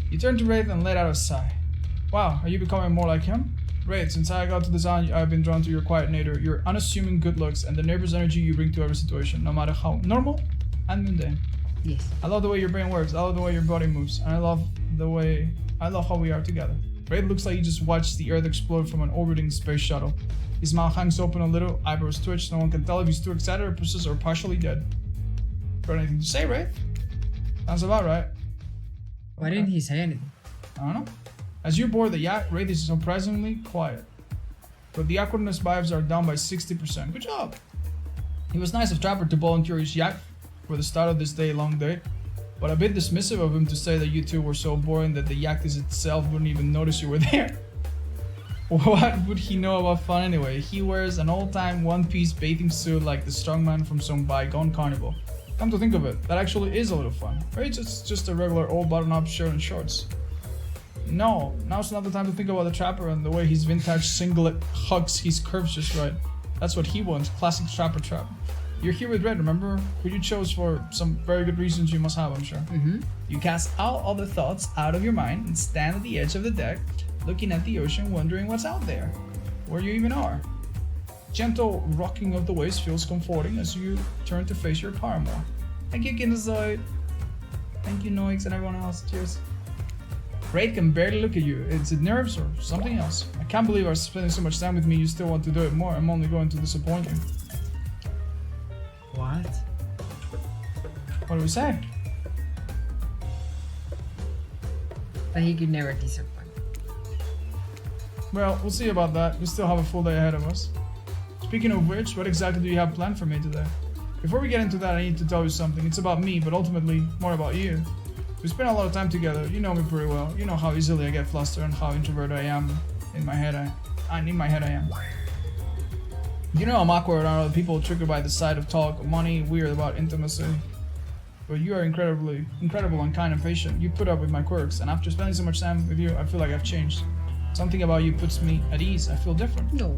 You turn to Wraith and let out a sigh. Wow, are you becoming more like him? Wraith, since I got to design, I've been drawn to your quiet nature, your unassuming good looks, and the nervous energy you bring to every situation, no matter how normal and mundane. Yes. I love the way your brain works, I love the way your body moves, and I love how we are together. Wraith looks like he just watched the Earth explode from an orbiting space shuttle. His mouth hangs open a little, eyebrows twitch, no one can tell if he's too excited or possessed or partially dead. Got anything to say, Wraith? Sounds about right. Why didn't he say anything? I don't know. As you board the yacht, Wraith is surprisingly quiet. But the awkwardness vibes are down by 60%. Good job! It was nice of Trapper to volunteer his yacht for the start of this day-long date, but a bit dismissive of him to say that you two were so boring that the yacht itself wouldn't even notice you were there. What would he know about fun anyway? He wears an old-time one-piece bathing suit like the strongman from some bygone carnival. Come to think of it, that actually is a little fun. Right? It's just a regular old button-up shirt and shorts. No, now's not the time to think about the Trapper and the way his vintage singlet hugs his curves just right. That's what he wants, classic Trapper trap. You're here with Red, remember? Who you chose for some very good reasons you must have, I'm sure. Mm-hmm. You cast all other thoughts out of your mind and stand at the edge of the deck, looking at the ocean, wondering what's out there, where you even are. Gentle rocking of the waves feels comforting as you turn to face your paramour. Thank you, Kinderzoid. Thank you, Noix, and everyone else. Cheers. Wraith can barely look at you. Is it nerves or something else? I can't believe after spending so much time with me, you still want to do it more. I'm only going to disappoint you. What? What do we say? That he could never disappoint. Well, we'll see about that. We still have a full day ahead of us. Speaking of which, what exactly do you have planned for me today? Before we get into that, I need to tell you something. It's about me, but ultimately more about you. We spent a lot of time together. You know me pretty well. You know how easily I get flustered and how introverted I am. In my head I am. You know I'm awkward around other people, triggered by the sight of talk, money, weird about intimacy. But you are incredible and kind and patient. You put up with my quirks, and after spending so much time with you, I feel like I've changed. Something about you puts me at ease. I feel different. No.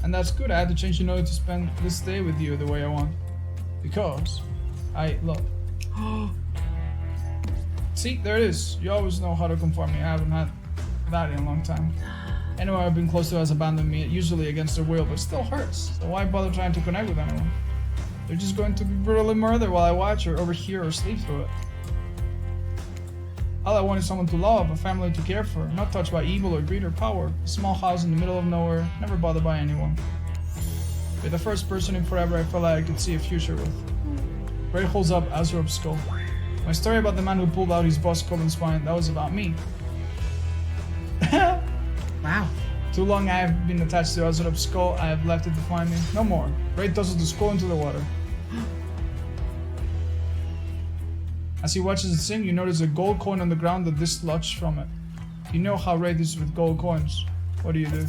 And that's good. I had to change in order to spend this day with you the way I want. Because I love. See, there it is. You always know how to conform me. I haven't had that in a long time. Anyone I've been close to has abandoned me, usually against their will, but it still hurts. So why bother trying to connect with anyone? They're just going to be brutally murdered while I watch or overhear or sleep through it. All I want is someone to love, a family to care for, not touched by evil or greed or power. A small house in the middle of nowhere, never bothered by anyone. You're the first person in forever I felt like I could see a future with. Ray holds up Azrop's skull. My story about the man who pulled out his boss skull and spine, that was about me. Wow. Too long I have been attached to Azrop's skull, I have left it to find me. No more. Ray tosses the skull into the water. As he watches it sink, you notice a gold coin on the ground that dislodged from it. You know how Ray is with gold coins. What do you do?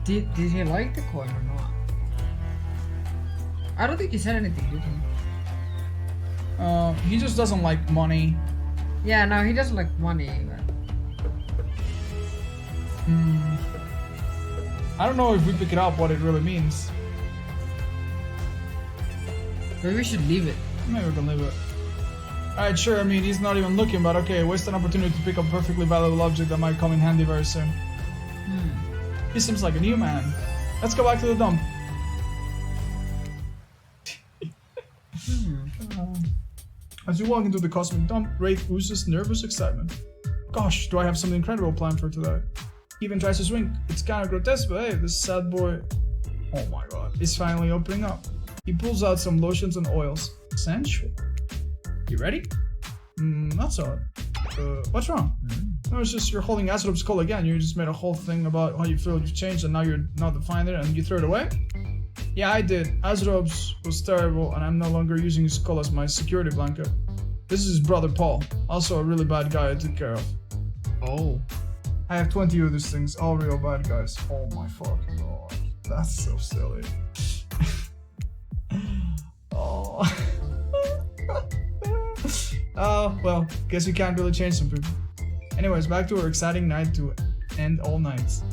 Did he like the coin or not? I don't think he said anything, did he? He just doesn't like money. Yeah, no, he doesn't like money. I don't know if we pick it up what it really means. Maybe we should leave it. Maybe we can leave it. Alright, sure, I mean, he's not even looking, but okay, waste an opportunity to pick up a perfectly valuable object that might come in handy very soon. He seems like a new man. Let's go back to the dump. As you walk into the cosmic dump, Wraith oozes nervous excitement. Gosh, do I have something incredible planned for today? He even tries to swing. It's kind of grotesque, but hey, this sad boy, oh my god, is finally opening up. He pulls out some lotions and oils. Sensual. You ready? Not so. What's wrong? No, it's just you're holding Azrop's skull again. You just made a whole thing about how you feel you've changed and now you're not defined it and you threw it away? Yeah, I did. Azrop's was terrible and I'm no longer using his skull as my security blanket. This is his brother Paul, also a really bad guy I took care of. Oh. I have 20 of these things, all real bad guys. Oh my fucking god. That's so silly. Oh. Oh, well, guess you can't really change some people. Anyways, back to our exciting night to end all nights.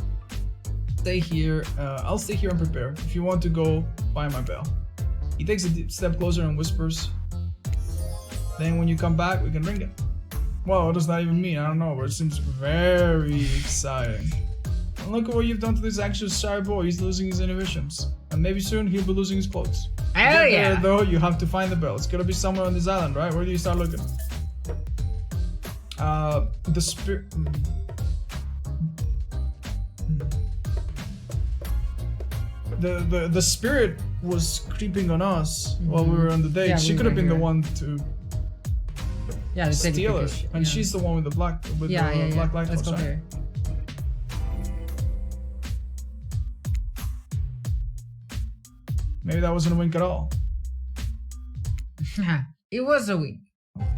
Stay here. I'll stay here and prepare. If you want to go, buy my bell. He takes a deep step closer and whispers. Then when you come back, we can ring it. Well, what does that even mean? I don't know, but it seems very exciting. And look at what you've done to this anxious shy boy. He's losing his inhibitions. And maybe soon he'll be losing his clothes. Oh yeah! There, though, you have to find the bell. It's gotta be somewhere on this island, right? Where do you start looking? The spirit... The spirit was creeping on us while we were on the date. Yeah, she we could have were been the here. one to Yeah, steal it, and she's the one with the black black light. Let's go right? there. Maybe that wasn't a wink at all. It was a wink.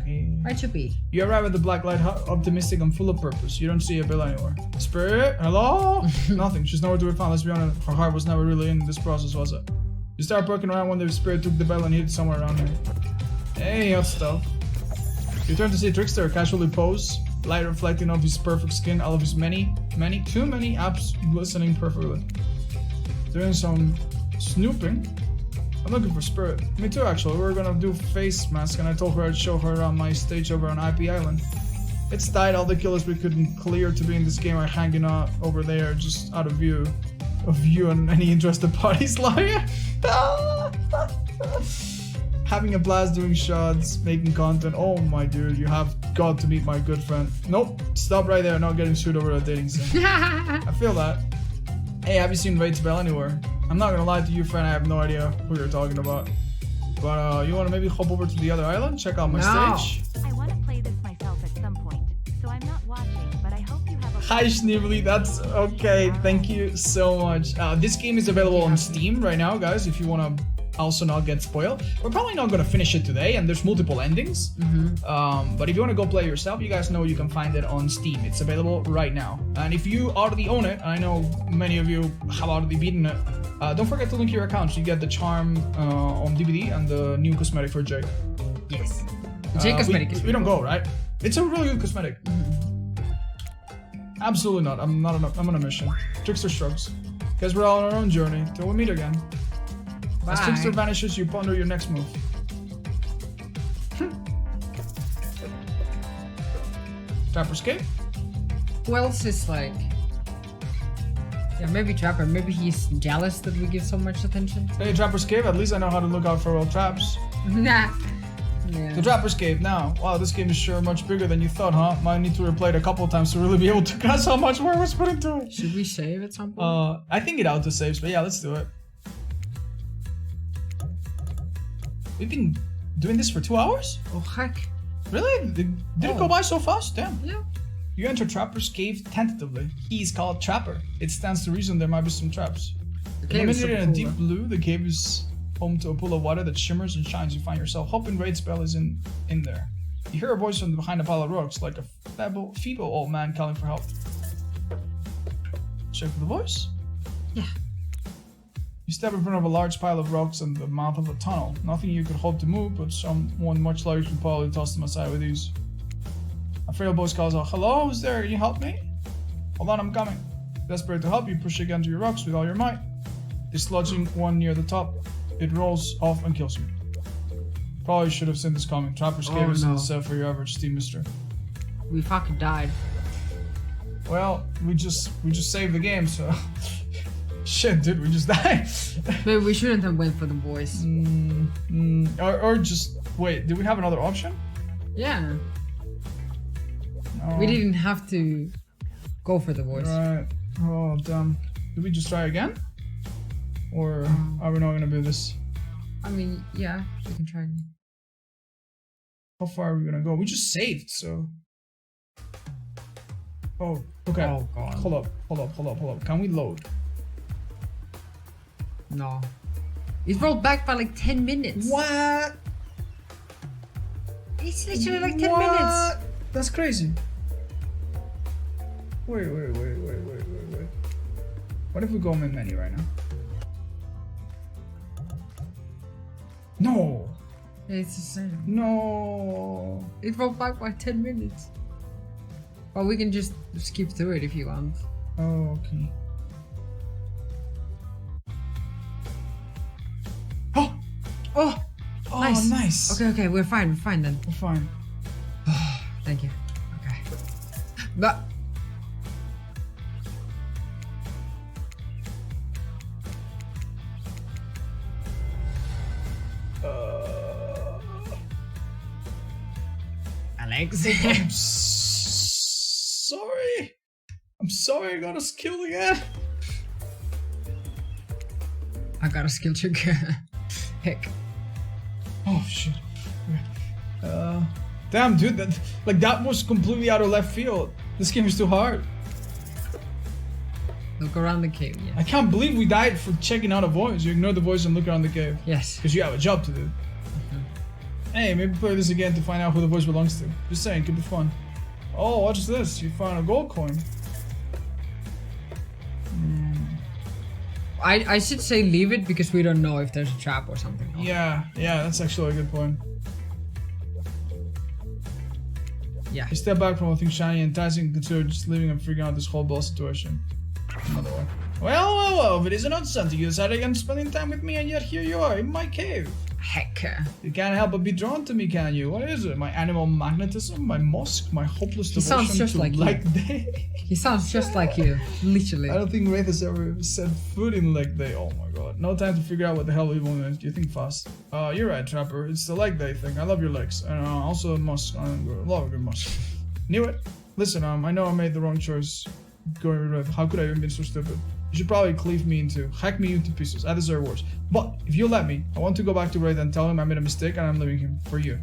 Okay. Right to be. You arrive at the black light, optimistic and full of purpose. You don't see a bell anywhere. Spirit, hello? Nothing. She's nowhere to be found. Let's be honest, her heart was never really in this process, was it? You start poking around when the spirit took the bell and hid it somewhere around here. Hey, hot stuff. You turn to see Trickster casually pose, light reflecting off his perfect skin, all of his too many abs glistening perfectly. Doing some snooping. I'm looking for Spirit. Me too, actually. We were gonna do face mask, and I told her I'd show her around my stage over on IP Island. It's tight. All the killers we couldn't clear to be in this game are hanging out over there, just out of view and any interested parties. Liar. Having a blast doing shots, making content. Oh my dude, you have got to meet my good friend. Nope, stop right there. Not getting sued over a dating sim. I feel that. Hey, have you seen Wade's Bell anywhere? I'm not gonna lie to you, friend, I have no idea who you're talking about. But you wanna maybe hop over to the other island, check out my stage? I wanna play this myself at some point, so I'm not watching, but I hope you have a... Hi Schneebly, that's okay, thank you so much. This game is available on Steam right now, guys, if you wanna also not get spoiled. We're probably not gonna finish it today, and there's multiple endings. But if you wanna go play yourself, you guys know you can find it on Steam. It's available right now. And if you already own it, I know many of you have already beaten it, don't forget to link your accounts. You get the charm on DBD and the new cosmetic for Jake. Yes. Jake cosmetic is we don't go, right? It's a really good cosmetic. Absolutely not. I'm on a mission. Trickster shrugs. Guess we're all on our own journey till we meet again. Bye. As Trickster vanishes, you ponder your next move. Trapper's Cave? Who else is like... Yeah, maybe Trapper. Maybe he's jealous that we give so much attention. Hey, Trapper's Cave, at least I know how to look out for old traps. Nah. Yeah. The Trapper's Cave now. Wow, this game is sure much bigger than you thought, huh? Might need to replay it a couple of times to really be able to grasp how much work was put into it. Should we save at some point? I think it auto-saves, but yeah, let's do it. We've been doing this for 2 hours? Oh heck. Really? Did it go by so fast? Damn. Yeah. You enter Trapper's Cave tentatively. He's called Trapper. It stands to reason there might be some traps. The cave is Illuminated super in a cool, deep blue, the cave is home to a pool of water that shimmers and shines. You find yourself hoping Raid's Bell is in there. You hear a voice from behind a pile of rocks, like a feeble old man calling for help. Check for the voice? Yeah. You step in front of a large pile of rocks in the mouth of a tunnel. Nothing you could hope to move, but someone much larger could probably toss them aside with ease. A frail voice calls out, "Hello, who's there? Can you help me?" "Hold on, I'm coming." Desperate to help, you push against your rocks with all your might. Dislodging one near the top, it rolls off and kills you. Probably should have seen this coming. Trapper's Cave isn't the set for your average steam mister. We fucking died. Well, we just saved the game, so shit, dude, we just died. Maybe we shouldn't have went for the voice. Or just wait. Do we have another option? Yeah. No. We didn't have to go for the voice. Right. Oh damn. Did we just try again? Or are we not gonna do this? I mean, yeah, we can try again. How far are we gonna go? We just saved, so. Oh, okay. Oh god. Hold up. Can we load? No. It rolled back by like 10 minutes. What? It's literally like 10 minutes. That's crazy. Wait. What if we go in menu right now? No. It's the same. No. It went back by 10 minutes. Well, we can just skip through it if you want. Oh, okay. Oh! Oh! Oh, Nice. nice. Okay, we're fine then. We're fine. Thank you. Okay. But Alex. Sorry. I'm sorry I got us killed again. I got a skill check. Heck. Oh shit. Damn, dude, that was completely out of left field. This game is too hard. Look around the cave, I yeah. can't believe we died for checking out a voice. You ignore the voice and look around the cave. Yes. Because you have a job to do. Hey, maybe play this again to find out who the voice belongs to. Just saying, could be fun. Oh, what's this? You found a gold coin. I should say leave it because we don't know if there's a trap or something. Yeah, that's actually a good point. Yeah. You step back from all things shiny and enticing and consider just leaving and figuring out this whole ball situation. Another one. Well, if it isn't on something, you decided against spending time with me and yet here you are in my cave. Heck. You can't help but be drawn to me, can you? What is it? My animal magnetism? My musk? My hopeless He devotion sounds just to like leg day? He sounds just like you. Literally. I don't think Wraith has ever set foot in leg day. Oh my god. No time to figure out what the hell we want. You think fast. You're right, Trapper. It's the leg day thing. I love your legs. And also a musk. I love your musk. Knew it. Listen, I know I made the wrong choice going with Wraith. How could I even be so stupid? You should probably hack me into pieces. I deserve worse. But if you let me, I want to go back to Wraith and tell him I made a mistake and I'm leaving him for you.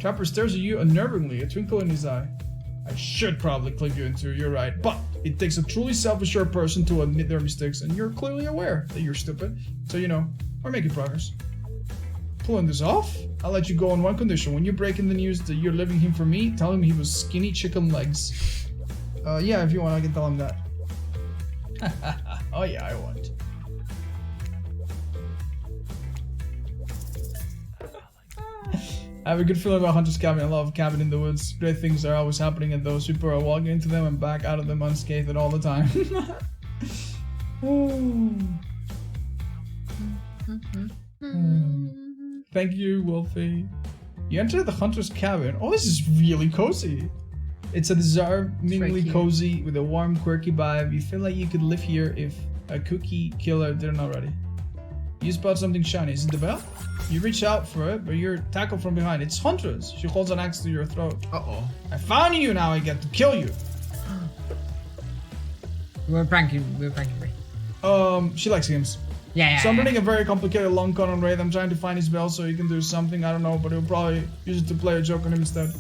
Trapper stares at you unnervingly, a twinkle in his eye. I should probably clip you into, you're right, but it takes a truly self-assured person to admit their mistakes, and you're clearly aware that you're stupid. So we're making progress. Pulling this off? I'll let you go on one condition. When you break in the news that you're leaving him for me, tell him he was skinny chicken legs. Yeah, if you want, I can tell him that. Oh yeah, I want. I have a good feeling about Hunter's Cabin. I love Cabin in the Woods. Great things are always happening and those people are walking into them and back out of them unscathed all the time. Thank you, Wolfie. You enter the Hunter's Cabin. Oh, this is really cozy. It's a disarmingly cozy with a warm, quirky vibe. You feel like you could live here if a cookie killer didn't already. You spot something shiny. Is it the bell? You reach out for it, but you're tackled from behind. It's Huntress. She holds an axe to your throat. Uh-oh. I found you, now I get to kill you. We're pranking me. She likes games. Yeah. So I'm running a very complicated long con on Wraith. I'm trying to find his bell so he can do something, I don't know, but he'll probably use it to play a joke on him instead.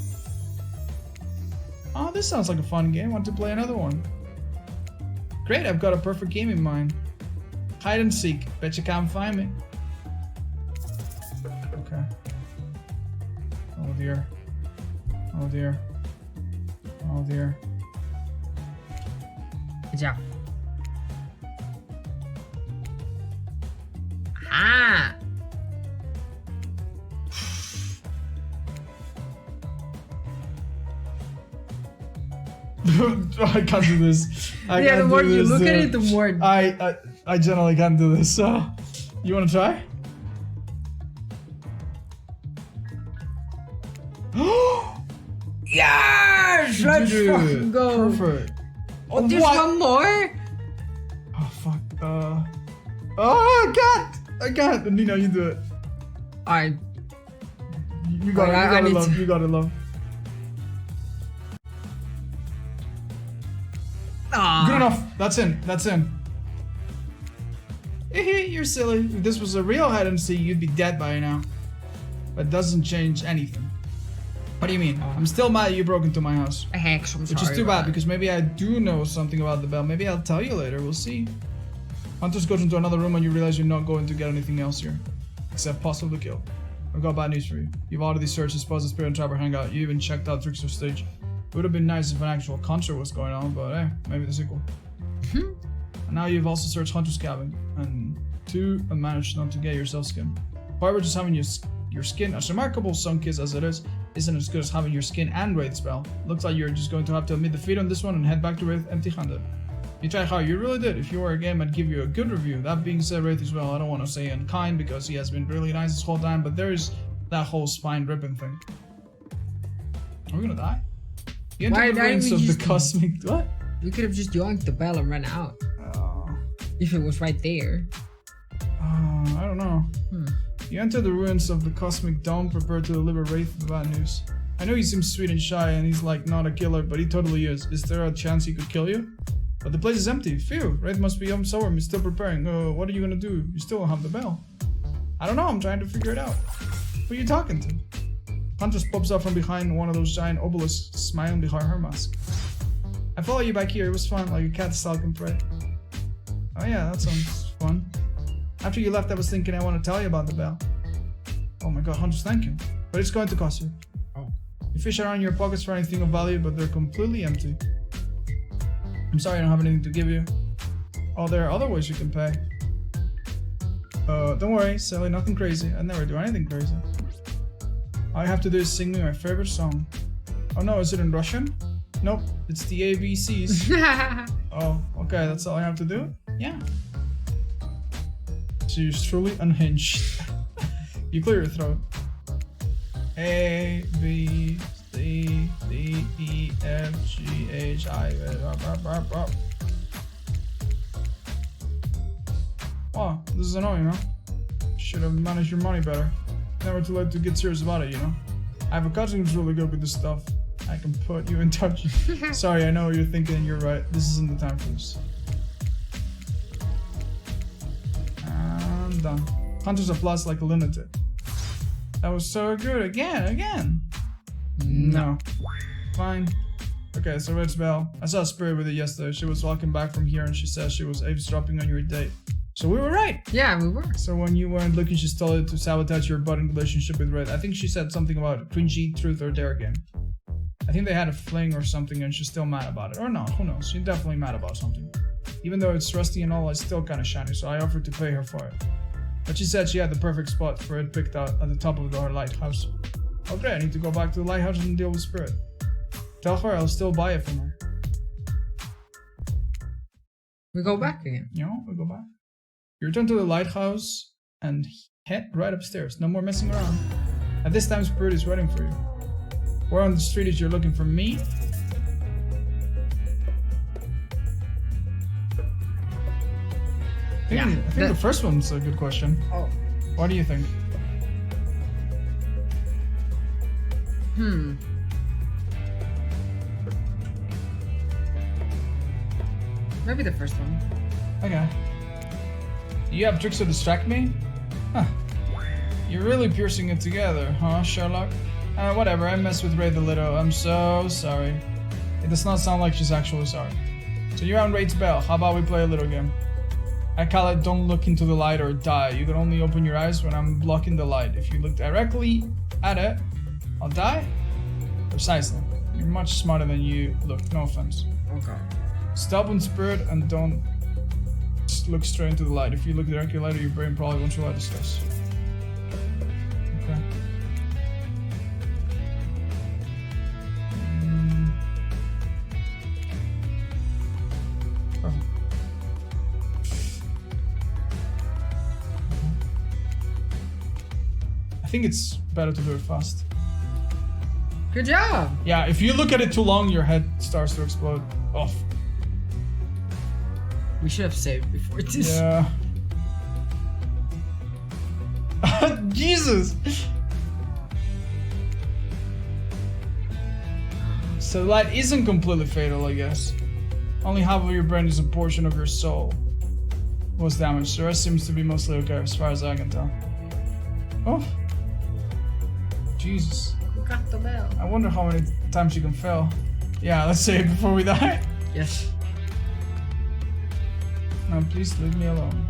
Oh, this sounds like a fun game. Want to play another one? Great, I've got a perfect game in mind. Hide and seek. Bet you can't find me. Okay. Oh dear. Oh dear. Oh dear. Good job. Ah! I can't do this. The more you look at it, the more... I generally can't do this, so... You wanna try? Yes! Let's fucking go! Perfect. Oh, there's one more? Oh, fuck. Oh, I can't! Niina, you do it. You got it, you got it, love. Aww. Good enough. That's in. You're silly. If this was a real hide and seek, you'd be dead by now. But it doesn't change anything. What do you mean? I'm still mad that you broke into my house. Hex, I'm sorry. Which is too bad, because maybe I do know something about the bell. Maybe I'll tell you later. We'll see. Hunters goes into another room and you realize you're not going to get anything else here. Except possibly kill. I've got bad news for you. You've already searched the spots the Spirit and Trapper hang out. You even checked out Trickster stage. It would have been nice if an actual concert was going on, but hey, maybe the sequel. And now you've also searched Hunter's Cabin, and managed not to get yourself skin. However, just having your skin, as remarkable some kids as it is, isn't as good as having your skin and Wraith spell. Looks like you're just going to have to admit defeat on this one and head back to Wraith empty-handed. You tried hard, you really did. If you were a game, I'd give you a good review. That being said, Wraith as well, I don't want to say unkind because he has been really nice this whole time, but there is that whole spine ripping thing. Are we gonna die? You enter the ruins of the cosmic... What? We could have just yoinked the bell and run out. If it was right there. I don't know. You enter the ruins of the cosmic dome, prepared to deliver Wraith the bad news. I know he seems sweet and shy and he's like not a killer, but he totally is. Is there a chance he could kill you? But the place is empty. Phew, Wraith must be home somewhere. He's still preparing. What are you gonna do? You still don't have the bell. I don't know, I'm trying to figure it out. Who are you talking to? Huntress pops up from behind one of those giant obelisks, smiling behind her mask. I follow you back here, it was fun, like a cat stalking prey. Oh yeah, that sounds fun. After you left, I was thinking I want to tell you about the bell. Oh my god, Huntress, thank you. But it's going to cost you. Oh. You fish around in your pockets for anything of value, but they're completely empty. I'm sorry I don't have anything to give you. Oh, there are other ways you can pay. Don't worry, Sally, nothing crazy. I never do anything crazy. All you have to do is sing me my favorite song. Oh no, is it in Russian? Nope, it's the ABCs. Oh, okay, that's all I have to do? Yeah. She's truly unhinged. You clear your throat. A, B, C, D, E, F, G, H, I, Wow, this is annoying, huh? Should have managed your money better. Never too late to get serious about it, you know? I have a cousin who's really good with this stuff. I can put you in touch. Sorry, I know what you're thinking and you're right. This isn't the time for this. And done. Hunter's applause like a lunatic. That was so good. Again. No. Fine. Okay, so Red's bell. I saw a spirit with it yesterday. She was walking back from here and she said she was eavesdropping on your date. So we were right. Yeah, we were. So when you weren't looking, she stole it to sabotage your budding relationship with Red. I think she said something about cringy truth or dare game. I think they had a fling or something and she's still mad about it. Or no, who knows? She's definitely mad about something. Even though it's rusty and all, it's still kind of shiny, so I offered to pay her for it. But she said she had the perfect spot for it picked out at the top of our lighthouse. Okay, I need to go back to the lighthouse and deal with Spirit. Tell her I'll still buy it from her. We go back again. You know, we go back. You return to the lighthouse and head right upstairs. No more messing around. At this time, Spirit is waiting for you. Where on the street is you're looking for me? I think the first one's a good question. Oh. What do you think? Maybe the first one. Okay. You have tricks to distract me? Huh. You're really piercing it together, huh, Sherlock? Whatever, I messed with Raid a little. I'm so sorry. It does not sound like she's actually sorry. So you're on Raid's bell. How about we play a little game? I call it don't look into the light or die. You can only open your eyes when I'm blocking the light. If you look directly at it, I'll die? Precisely. You're much smarter than you look, no offense. Okay. Stop on Spirit and don't just look straight into the light. If you look directly at it, your brain probably won't realize the stress. Okay. Perfect. I think it's better to do it fast. Good job! Yeah, if you look at it too long, your head starts to explode. Off. We should have saved before this. Yeah. Jesus! So the light isn't completely fatal, I guess. Only half of your brain is a portion of your soul was damaged. The rest seems to be mostly okay as far as I can tell. Oh. Jesus. Who got the bell? I wonder how many times you can fail. Yeah, let's save before we die. Yes. Now please leave me alone.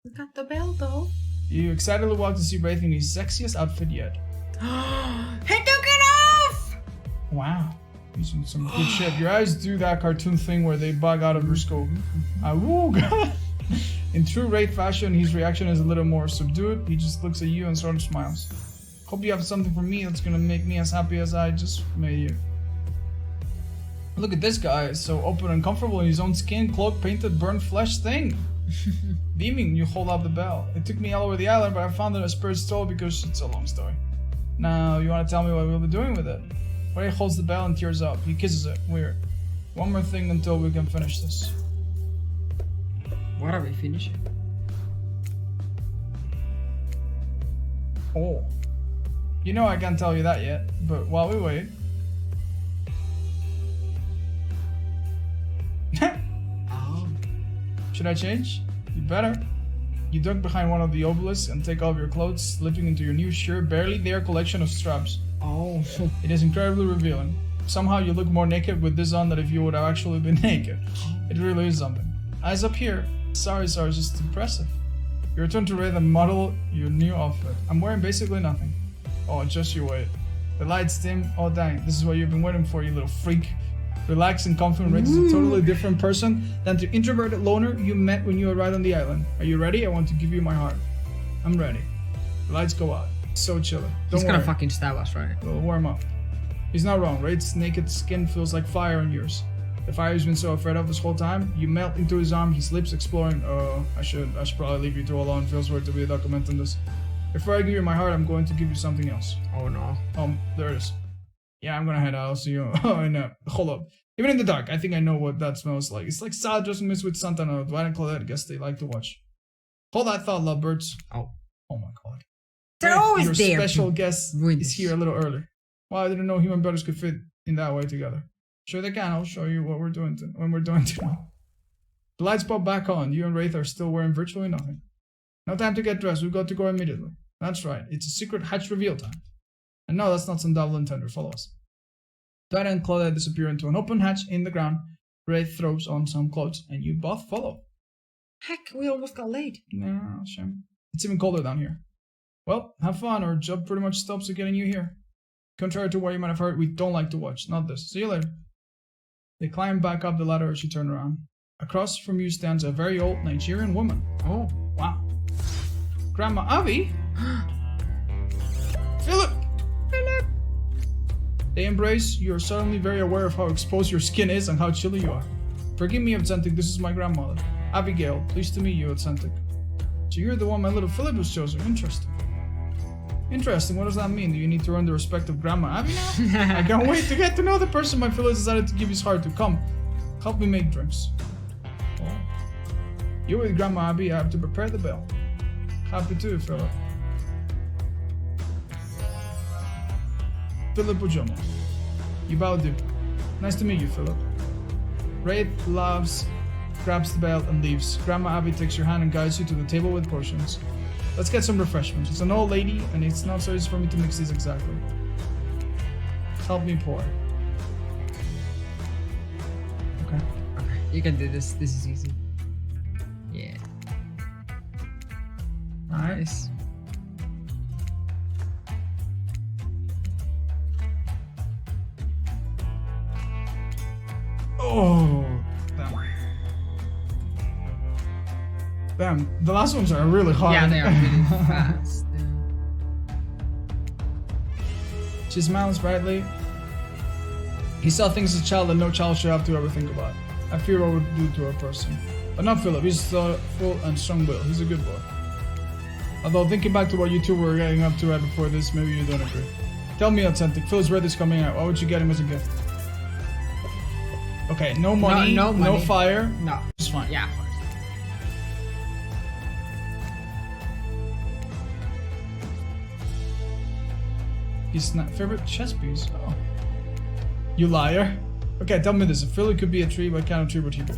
Who got the bell though? You excitedly walk to see Wraith in his sexiest outfit yet. He took it off! Wow. Using some good shit. Your eyes do that cartoon thing where they bug out of your scope. Ooh, God. In true Wraith fashion, his reaction is a little more subdued. He just looks at you and sort of smiles. Hope you have something for me that's gonna make me as happy as I just made you. Look at this guy, so open and comfortable in his own skin, cloak, painted, burnt flesh thing. Beaming, you hold up the bell. It took me all over the island, but I found it a spirit stole because it's a long story. Now, you want to tell me what we'll be doing with it? Ray holds the bell and tears up. He kisses it. Weird. One more thing until we can finish this. What are we finishing? Oh. You know I can't tell you that yet, but while we wait... Oh. Should I change? You better. You duck behind one of the obelisks and take off your clothes, slipping into your new shirt, barely there collection of straps. Oh. It is incredibly revealing. Somehow you look more naked with this on than if you would have actually been naked. It really is something. Eyes up here. Sorry, just impressive. You return to Wraith and model your new outfit. I'm wearing basically nothing. Oh, just you wait. The lights dim. Oh dang, this is what you've been waiting for, you little freak. Relaxed and confident, Wraith is a totally different person than the introverted loner you met when you arrived on the island. Are you ready? I want to give you my heart. I'm ready. The lights go out. So chilly. He's gonna fucking stab us, right? We'll warm up. He's not wrong. Wraith's naked skin feels like fire on yours. The fire he's been so afraid of this whole time. You melt into his arm, his lips exploring. Oh, I should probably leave you two alone. Feels weird to be documenting this. Before I give you my heart, I'm going to give you something else. Oh no. There it is. Yeah, I'm gonna head out. I'll see you. Oh no. Hold up. Even in the dark, I think I know what that smells like. It's like salad dressing mixed with Santana. Dwight and Claudette, I guess they like to watch. Hold that thought, lovebirds. Oh. Oh my god. They're always Your there. special guest is here a little early. Well, I didn't know human brothers could fit in that way together. Sure they can. I'll show you what we're doing when we're doing tonight. The lights pop back on. You and Wraith are still wearing virtually nothing. No time to get dressed. We've got to go immediately. That's right. It's a secret hatch reveal time. And no, that's not some double entendre. Follow us. Dwight and Claudette disappear into an open hatch in the ground. Wraith throws on some clothes, and you both follow. Heck, we almost got late. No, shame. It's even colder down here. Well, have fun. Our job pretty much stops at getting you here. Contrary to what you might have heard, we don't like to watch. Not this. See you later. They climb back up the ladder as you turn around. Across from you stands a very old Nigerian woman. Oh, wow. Grandma Avi? Philip! They embrace. You are suddenly very aware of how exposed your skin is and how chilly you are. Forgive me, Authentic. This is my grandmother. Abigail. Pleased to meet you, Authentic. So you're the one my little Philip was chosen. Interesting. Interesting. What does that mean? Do you need to earn the respect of Grandma Abby now? I can't wait to get to know the person my Philip decided to give his heart to. Come, help me make drinks. Oh. You with Grandma Abby, I have to prepare the bell. Happy to, Philip. Philip Ujomo. You bow do. Nice to meet you, Philip. Wraith laughs, grabs the bell, and leaves. Grandma Abby takes your hand and guides you to the table with portions. Let's get some refreshments. It's an old lady, and it's not so easy for me to mix these exactly. Help me pour. Okay. Okay, you can do this. This is easy. Yeah. Nice. Oh, damn. Damn, the last ones are really hard. Yeah, they are really fast. Yeah. She smiles brightly. He saw things as a child that no child should have to ever think about. I fear what would do to a person. But not Philip, he's thoughtful and strong-willed. He's a good boy. Although thinking back to what you two were getting up to right before this, maybe you don't agree. Tell me, Authentic, Phil's birthday is coming out. What would you get him as a gift? Okay, no money, no money. No fire. No. It's fine. Yeah, of course. His favorite chess piece. Oh. You liar. Okay, tell me this. If Philly could be a tree, what kind of tree would he be?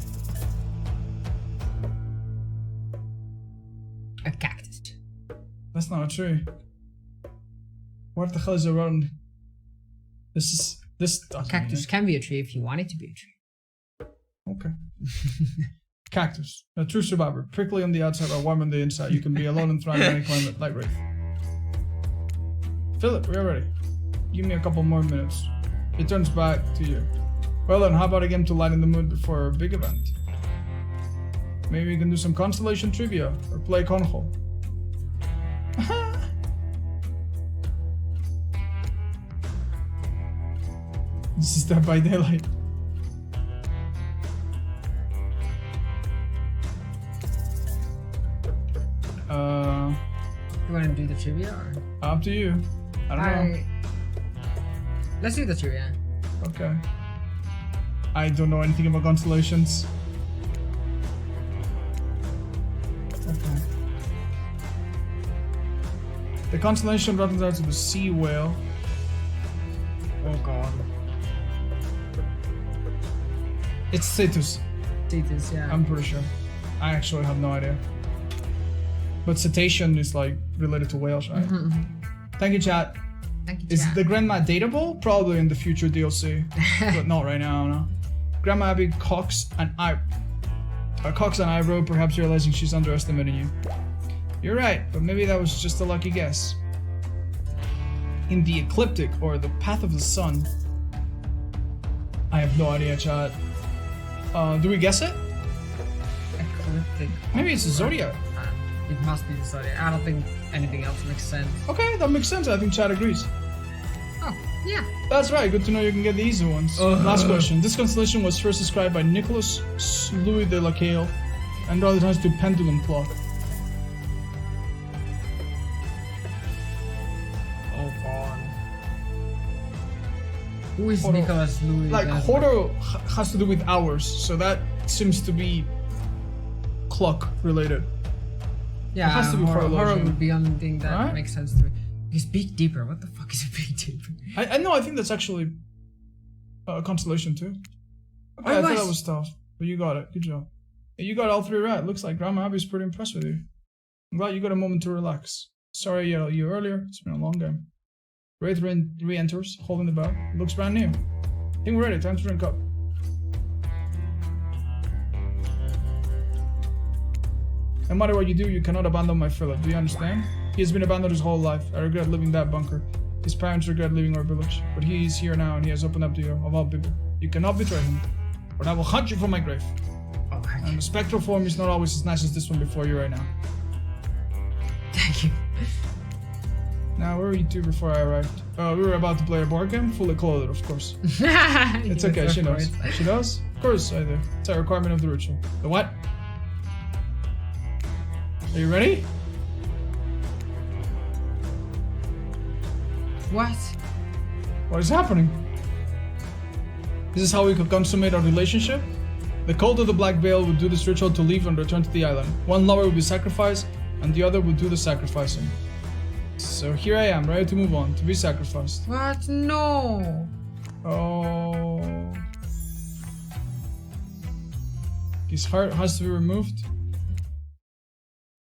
A cactus. That's not a tree. What the hell is around? This doesn't Cactus mean can be a tree if you want it to be a tree. Okay. Cactus. A true survivor. Prickly on the outside or warm on the inside. You can be alone and thrive in any climate, like Wraith. Philip, we're ready. Give me a couple more minutes. He turns back to you. Well then, how about a game to lighten the mood before our big event? Maybe we can do some constellation trivia or play Conhol. This is Dead by Daylight. You want to do the trivia or? Up to you. I don't know. Let's do the trivia. Okay. I don't know anything about constellations. Okay. The constellation represents the sea whale. Oh god. It's Cetus. Cetus, yeah. I'm pretty sure. I actually have no idea. But cetacean is like related to whales, right? Thank you, chat. Thank you, Is chat. the Grandma dateable? Probably in the future DLC, but not right now. No. Grandma Abby cocks an eyebrow, perhaps realizing she's underestimating you. You're right, but maybe that was just a lucky guess. In the ecliptic or the path of the sun. I have no idea, chat. Do we guess it? Ecliptic. Maybe it's a zodiac. It must be the zodiac. I don't think anything else makes sense. Okay, that makes sense. I think chat agrees. Oh, yeah. That's right. Good to know you can get the easy ones. Last question. This constellation was first described by Nicolas Louis de Lacaille and rather times to pendulum clock. Oh god. Who is Hodo. Nicolas Louis? Like, Hodo has to do with hours, so that seems to be clock related. Yeah, it has to be horror horological. would be the only thing that Right? makes sense to me. You speak deeper. What the fuck is a big deeper? I know, I think that's actually a constellation too. Okay, Oh, I thought nice. that was tough, but you got it. Good job. Yeah, you got all three right. Looks like Grandma Abby's pretty impressed with you. I'm glad you got a moment to relax. Sorry I yelled at you earlier. It's been a long game. Wraith re-enters, holding the bell. Looks brand new. I think we're ready. Time to drink up. No matter what you do, you cannot abandon my Philip. Do you understand? He has been abandoned his whole life. I regret leaving that bunker. His parents regret leaving our village. But he is here now and he has opened up to you, of all people. You cannot betray him. Or I will hunt you from my grave. Oh, heck. And the spectral form is not always as nice as this one before you right now. Thank you. Now, where were you two before I arrived? We were about to play a board game, fully clothed, of course. It's okay, she knows. She does? Of course I do. It's a requirement of the ritual. The what? Are you ready? What? What is happening? This is how we could consummate our relationship? The cult of the Black Veil would do this ritual to leave and return to the island. One lover would be sacrificed, and the other would do the sacrificing. So here I am, ready to move on, to be sacrificed. What? No. Oh. His heart has to be removed.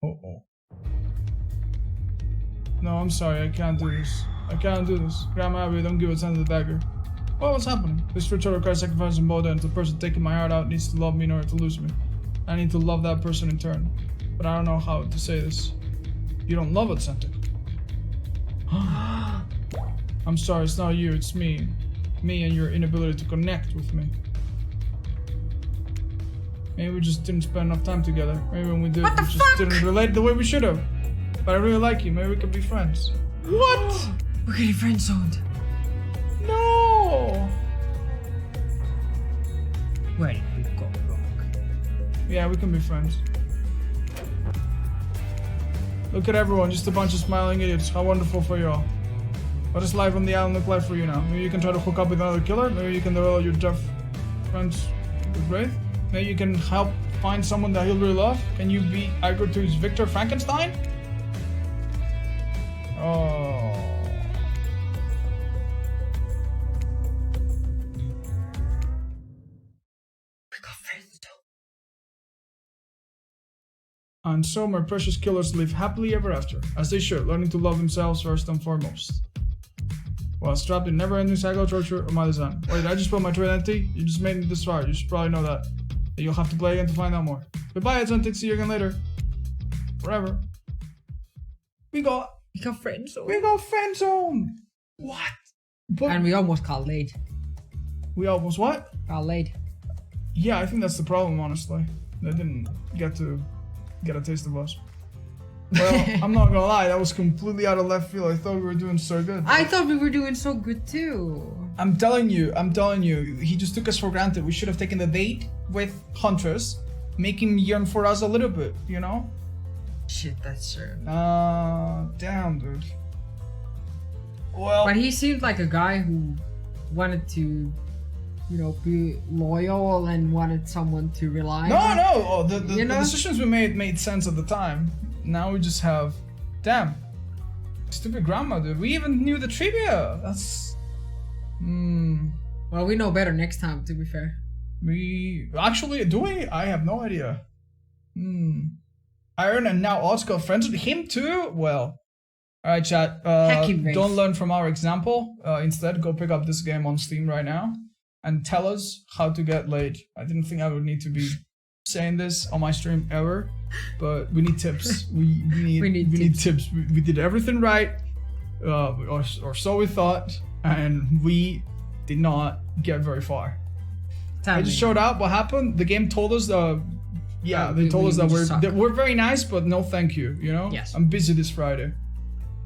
Oh. No, I'm sorry, I can't do this. I can't do this. Grandma Abby, don't give a son to the dagger. What's happening? This ritual requires sacrifice and both ends. The person taking my heart out needs to love me in order to lose me. I need to love that person in turn. But I don't know how to say this. You don't love Otzdarva. I'm sorry, it's not you, it's me. Me and your inability to connect with me. Maybe we just didn't spend enough time together. Maybe when we did, we just didn't relate the way we should have. But I really like you. Maybe we could be friends. What? We're getting friend zoned. No! Where did we go wrong? Yeah, we can be friends. Look at everyone, just a bunch of smiling idiots. How wonderful for you all. What does life on the island look like for you now? Maybe you can try to hook up with another killer. Maybe you can develop your tough friends with Wraith. Maybe you can help find someone that he'll really love. Can you be Igor to his Victor Frankenstein? Oh. We got friends zoned. And so my precious killers live happily ever after, as they should, learning to love themselves first and foremost. While trapped in never-ending cycle of torture of my design. Wait, did I just spell my true identity? You just made me this far, you should probably know that. And you'll have to play again to find out more. Goodbye, Atlantic, see you again later. Forever. We got friend zoned. friend zone! What? But And we almost got laid. we almost what? Got laid. Yeah, I think that's the problem, honestly. They didn't get a taste of us. Well, I'm not gonna lie, that was completely out of left field. I thought we were doing so good. I thought we were doing so good too. I'm telling you, he just took us for granted. We should have taken the date with Huntress, make him yearn for us a little bit, you know? Shit, that's true. Damn, dude. Well, But he seemed like a guy who wanted to, be loyal and wanted someone to rely on. no. The decisions we made sense at the time. Now we just have, damn, stupid grandma, dude. We even knew the trivia. That's, Well, we know better next time, to be fair. we actually do we? I have no idea. Iron and now Otzko friends with him too. Well, all right, chat. Hacking race. Don't learn from our example. Instead, go pick up this game on Steam right now and tell us how to get laid. I didn't think I would need to be saying this on my stream ever, but we need tips. We need tips. We did everything right, or so we thought, and we did not get very far. I just showed up. What happened? The game told us they told us that we're very nice, but no thank you. You know? Yes. I'm busy this Friday.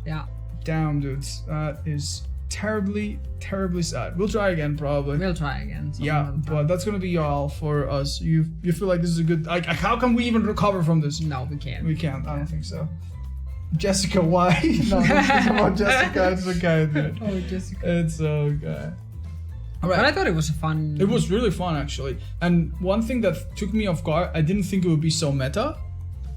Yeah. Damn, dudes, that is terribly, terribly sad. We'll try again, probably. We'll try again. Yeah, but that's gonna be all for us. You feel like this is a good, like, how can we even recover from this? No, we can't. We can't. I don't think so. Jessica, why? No, this is about Jessica. It's okay, dude. Oh, Jessica. It's okay. All right. But I thought it was a fun. It was really fun, actually. And one thing that took me off guard, I didn't think it would be so meta.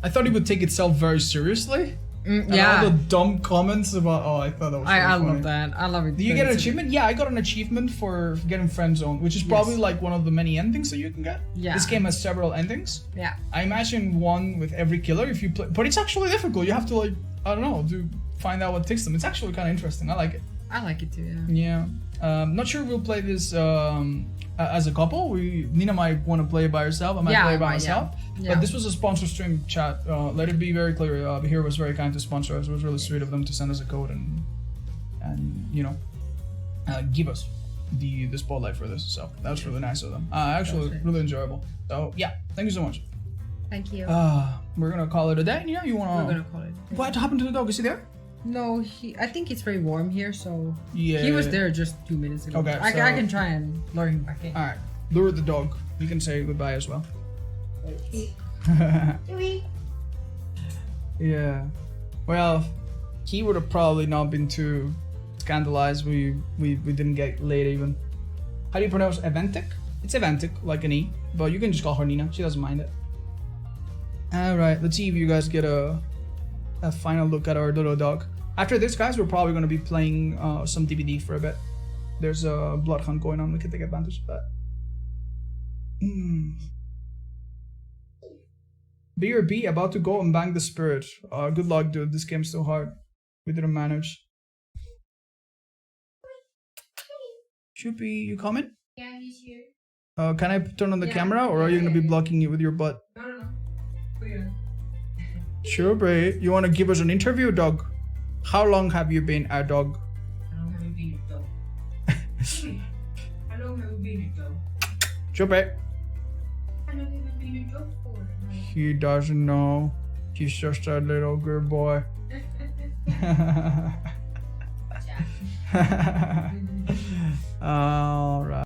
I thought it would take itself very seriously. And yeah. all the dumb comments about, I thought that was really I funny. love that. I love it. Do you get an achievement? Yeah, I got an achievement for getting friend zone, which is probably like one of the many endings that you can get. Yeah. This game has several endings. Yeah. I imagine one with every killer if you play, but it's actually difficult. You have to, like, I don't know, find out what takes them. It's actually kind of interesting. I like it. I like it too. Yeah. Yeah. Not sure we'll play this as a couple. Niina might want to play by herself. I might play by myself. Yeah. But this was a sponsor stream, chat. Let it be very clear. Here was very kind to sponsor us. It was really sweet of them to send us a code and give us the spotlight for this. So that was really nice of them. Actually, really enjoyable. So yeah, thank you so much. Thank you. We're gonna call it a day. Yeah, you wanna? We're gonna call it. What happened to the dog? Is he there? No, I think it's very warm here, so Yeah. he was there just 2 minutes ago. Okay, I so- can try and lure him back in. All right, lure the dog. You can say goodbye as well. Yeah. Well, he would have probably not been too scandalized. We didn't get late even. How do you pronounce Eventic? It's Eventic, like an E, but you can just call her Niina. She doesn't mind it. All right, let's see if you guys get a final look at our little dog. After this, guys, we're probably going to be playing some DBD for a bit. There's a blood hunt going on. We can take advantage of that. B or B, about to go and bang the spirit. Good luck, dude. This game's so hard. We didn't manage. Should be you coming? Yeah, he's here. Can I turn on the camera, or are you gonna be blocking it with your butt? No. Clear. Sure, Bray. You wanna give us an interview, dog? How long have you been a dog? How long have you been a dog? How long have you been a dog? Sure, Bray. How long have you been a dog for? He doesn't know. He's just a little good boy. Alright.